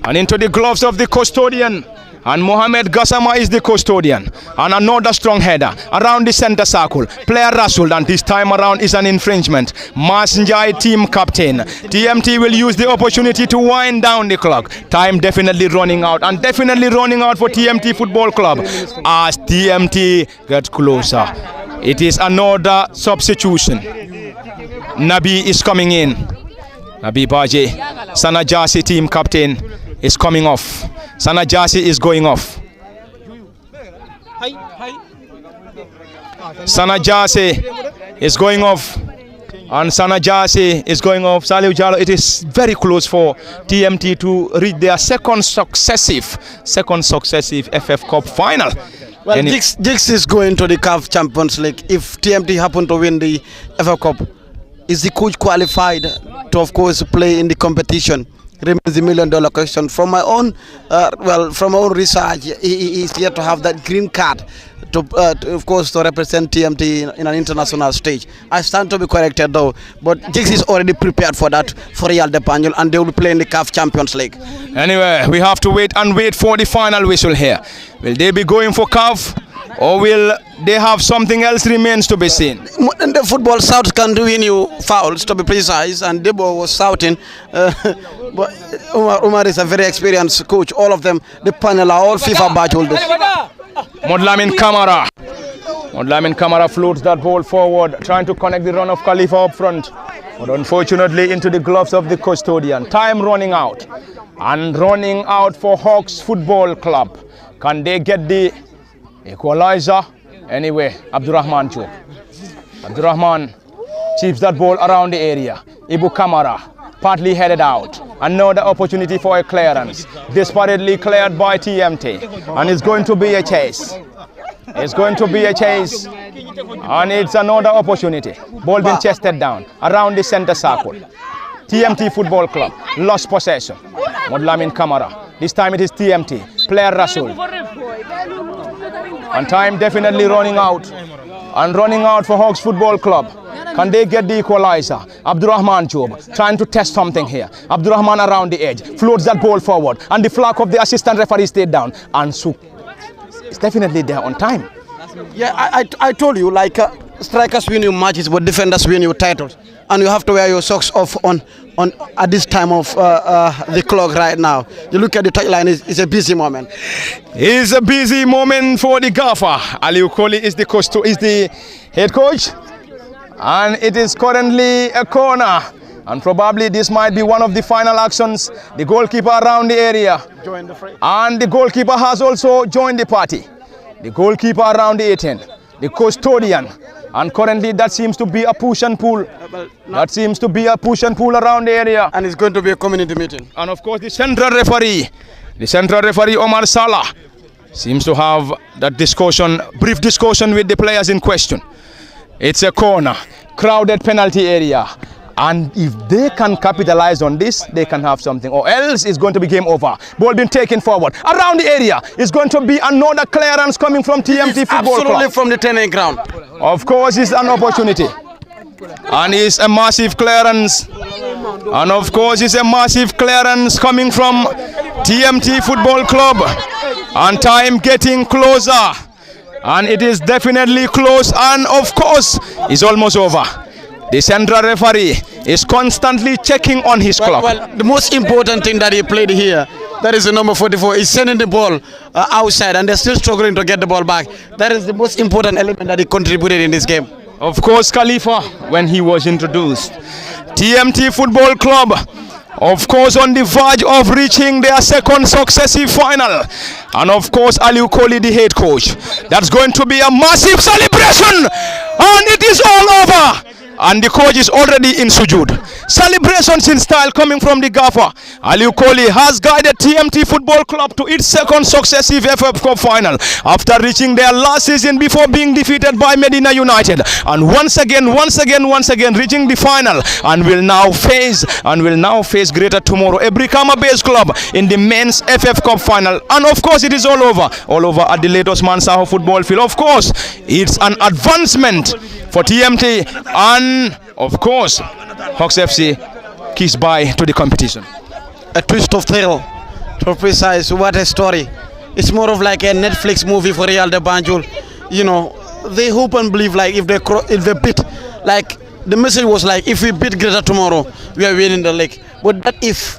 And into the gloves of the custodian. And Mohamed Gassama is the custodian. And another strong header around the center circle. Player Rasul, and this time around is an infringement. Masinjai team captain. TMT will use the opportunity to wind down the clock. Time definitely running out, and definitely running out for TMT Football Club as TMT gets closer. It is another substitution. Nabi is coming in. Nabi Baje, Sana Jasi team captain, is coming off. Sana Jasi is going off. Sana Jasi is going off. And Sana Jasi is going off. Salih Jallo, it is very close for TMT to reach their second successive FF Cup final. Well, Jigs is going to the CAF Champions League. If TMT happen to win the FF Cup, is the coach qualified to, of course, play in the competition? Remains the $1 million question. From my own, from my own research, he is yet to have that green card to of course, to represent TMT in an international stage. I stand to be corrected though, but Jigs is already prepared for that for Real de Panjul, and they will play in the CAF Champions League. Anyway, we have to wait for the final whistle here. Will they be going for CAF? or will they have something else remains to be seen? In the football, South can win you fouls, to be precise, and Debo was shouting. But Umar is a very experienced coach. All of them, the panel are all FIFA badge holders. Modlamin Kamara. Modlamin Kamara floats that ball forward, trying to connect the run of Khalifa up front. But unfortunately into the gloves of the custodian. Time running out. And running out for Hawks Football Club. Can they get the equalizer? Anyway, Abdurrahman Job. Abdurrahman chips that ball around the area. Ibu Kamara partly headed out. Another opportunity for a clearance. Desperately cleared by TMT. And it's going to be a chase. It's going to be a chase. And it's another opportunity. Ball being chested down around the center circle. TMT Football Club lost possession. Modlamin Kamara. This time it is TMT. Player Rasul. And time definitely running out. And running out for Hawks Football Club. Can they get the equalizer? Abdurrahman Job trying to test something here. Abdurrahman around the edge. Floats that ball forward. And the flag of the assistant referee stayed down. And Suk is definitely there on time. Yeah, I told you, like strikers win you matches, but defenders win you titles. And you have to wear your socks off on at this time of the clock right now. You look at the touchline, it's a busy moment. It's a busy moment for the gaffer. Aliu Koli is the head coach. And it is currently a corner. And probably this might be one of the final actions. The goalkeeper around the area. Join the fray. And the goalkeeper has also joined the party. The goalkeeper around the 18. The custodian. And currently that seems to be a push and pull. That seems to be a push and pull around the area. And it's going to be a community meeting. And of course the central referee Omar Salah seems to have that brief discussion with the players in question. It's a corner, crowded penalty area. And if they can capitalize on this, they can have something. Or else it's going to be game over. Ball being taken forward. Around the area is going to be another clearance coming from TMT Football Club. Absolutely from the training ground. Of course, it's an opportunity. And it's a massive clearance. And of course, it's a massive clearance coming from TMT Football Club. And time getting closer. And it is definitely close. And of course, it's almost over. The central referee is constantly checking on his clock. Well, the most important thing that he played here, that is the number 44, is sending the ball outside, and they're still struggling to get the ball back. That is the most important element that he contributed in this game. Of course, Khalifa, when he was introduced. TMT Football Club, of course, on the verge of reaching their second successive final. And of course, Aliu Koli, the head coach. That's going to be a massive celebration. And it is all over. And the coach is already in sujud. Celebrations in style coming from the gaffer. Aliu Koli has guided TMT Football Club to its second successive FF Cup final after reaching their last season before being defeated by Medina United. And once again reaching the final and will now face Greater Tomorrow, a Brikama-based club in the men's FF Cup final. And of course it is all over at the late Osman Saho football field. Of course, it's an advancement for TMT, and of course Hawks FC kiss bye to the competition. A twist of tale, to precise. What a story. It's more of like a Netflix movie for Real de Banjul. You know, they hope and believe, like if they beat, like the message was like, if we beat Greater Tomorrow, we are winning the league. But that if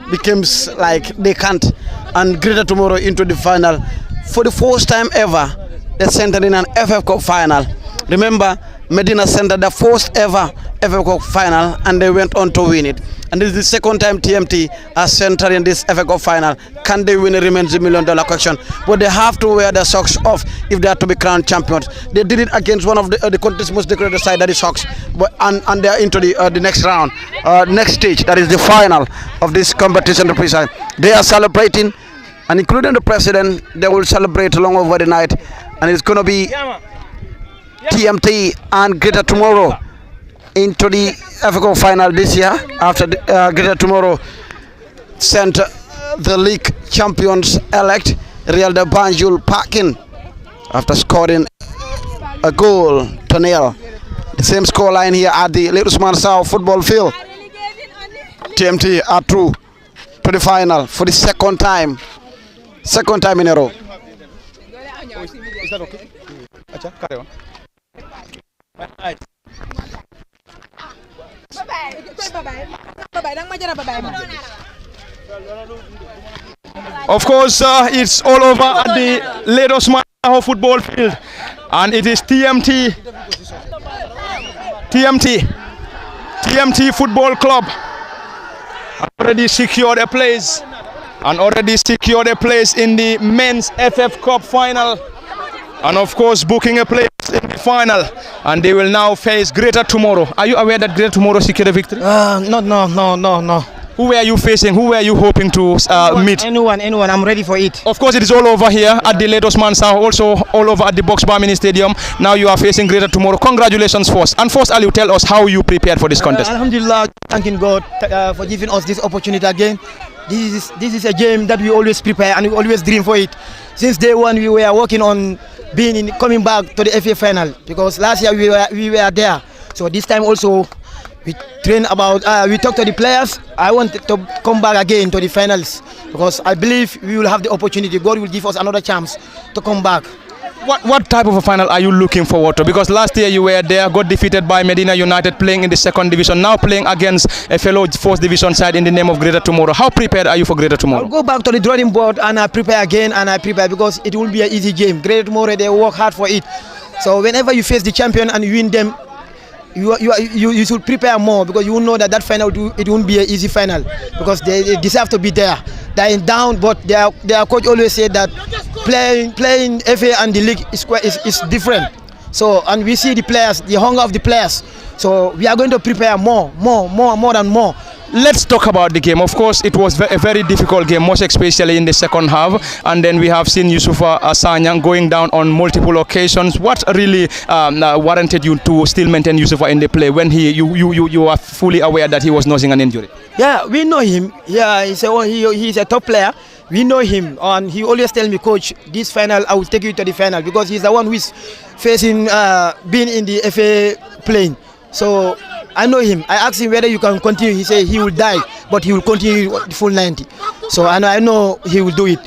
becomes like they can't, and Greater Tomorrow into the final for the first time ever, they centered in an FF Cup final. Remember, Medina centered the first ever FF Cup final, and they went on to win it. And this is the second time TMT has centered in this FA Cup final. Can they win? It remains the $1 million question. But they have to wear the socks off if they are to be crowned champions. They did it against one of the country's most decorated side, that is Hawks. But and they are into the next round, next stage. That is the final of this competition. They are celebrating, and including the president, they will celebrate long over the night. And it's going to be TMT and Greater Tomorrow into the FA Cup final this year, after Greater Tomorrow sent the league champions elect Real de Banjul packing after scoring a goal to nil. The same score line here at the Late Usman Sao football field. TMT are through to the final for the second time in a row. Is that okay? Acha, carry on. Of course, it's all over at the Lagos Maho football field, and it is TMT Football Club already secured a place in the men's FF Cup final, and of course booking a place in the final, and they will now face Greater Tomorrow. Are you aware that Greater Tomorrow secured a victory? No. Who were you facing? Who were you hoping to meet? Anyone. I'm ready for it. Of course, it is all over here at the Lagos Mansa, also all over at the Box Bar Mini Stadium. Now you are facing Greater Tomorrow. Congratulations first. And first, Ali, tell us how you prepared for this contest. Alhamdulillah, thanking God for giving us this opportunity again. This is a game that we always prepare and we always dream for it. Since day one, we were working on coming back to the FA final, because last year we were there. So this time also, we train about, we talk to the players. I want to come back again to the finals, because I believe we will have the opportunity. God will give us another chance to come back. What type of a final are you looking forward to? Because last year you were there, got defeated by Medina United, playing in the 2nd division, now playing against a fellow 4th division side in the name of Greater Tomorrow. How prepared are you for Greater Tomorrow? I'll go back to the drawing board and I prepare again, because it will be an easy game. Greater Tomorrow, they work hard for it. So whenever you face the champion and you win them, you should prepare more, because you know that final it won't be an easy final, because they deserve to be there. They're down, but their coach always said that playing FA and the league is different. So, and we see the players, the hunger of the players. So we are going to prepare more than more. Let's talk about the game. Of course, it was a very difficult game, most especially in the second half. And then we have seen Yusufa Sanyang going down on multiple occasions. What really warranted you to still maintain Yusufa in the play when you are fully aware that he was nursing an injury? Yeah, we know him. Yeah, he's a top player. We know him, and he always tells me, Coach, this final I will take you to the final, because he's the one who is facing being in the FA playing. So I know him. I asked him whether you can continue. He said he will die, but he will continue the full 90. So I know he will do it.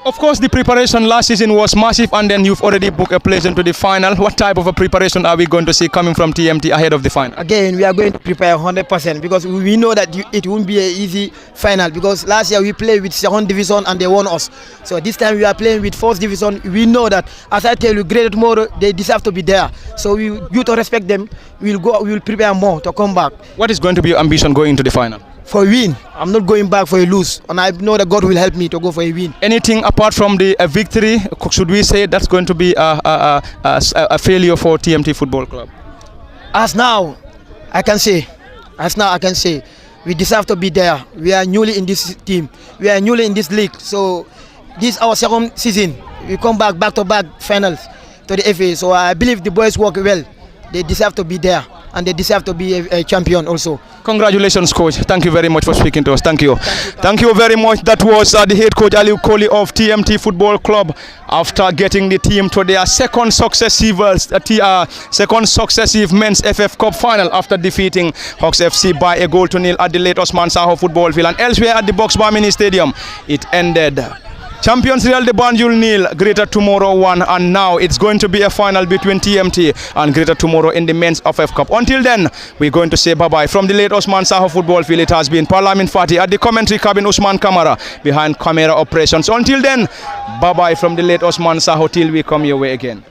Of course, the preparation last season was massive, and then you've already booked a place into the final. What type of a preparation are we going to see coming from TMT ahead of the final? Again, we are going to prepare 100%, because we know that it won't be an easy final, because last year we played with 2nd division and they won us. So this time we are playing with 4th division. We know that, as I tell you, Greater Tomorrow, they deserve to be there. So you to respect them. We will prepare more to come back. What is going to be your ambition going into the final? For a win. I'm not going back for a lose, and I know that God will help me to go for a win. Anything apart from the victory, should we say that's going to be a failure for TMT Football Club? As now, I can say, we deserve to be there. We are newly in this team. We are newly in this league. So this is our 2nd season. We come back to back finals to the FA. So I believe the boys work well. They deserve to be there, and they deserve to be a champion also. Congratulations, Coach. Thank you very much for speaking to us. Thank you. Thank you very much. That was the head coach, Ali Koli of TMT Football Club, after getting the team to their second successive men's FF Cup final after defeating Hawks FC by a goal to nil at the Lagos Mansaho football field. And elsewhere at the Box Bar Mini Stadium, it ended Champions Real de Banjul nil, Greater Tomorrow 1, and now it's going to be a final between TMT and Greater Tomorrow in the men's FF Cup. Until then, we're going to say bye-bye. From the late Osman Saho football field, it has been Parliament Fatih at the commentary cabin, Usman Kamara behind camera operations. Until then, bye-bye from the late Osman Saho till we come your way again.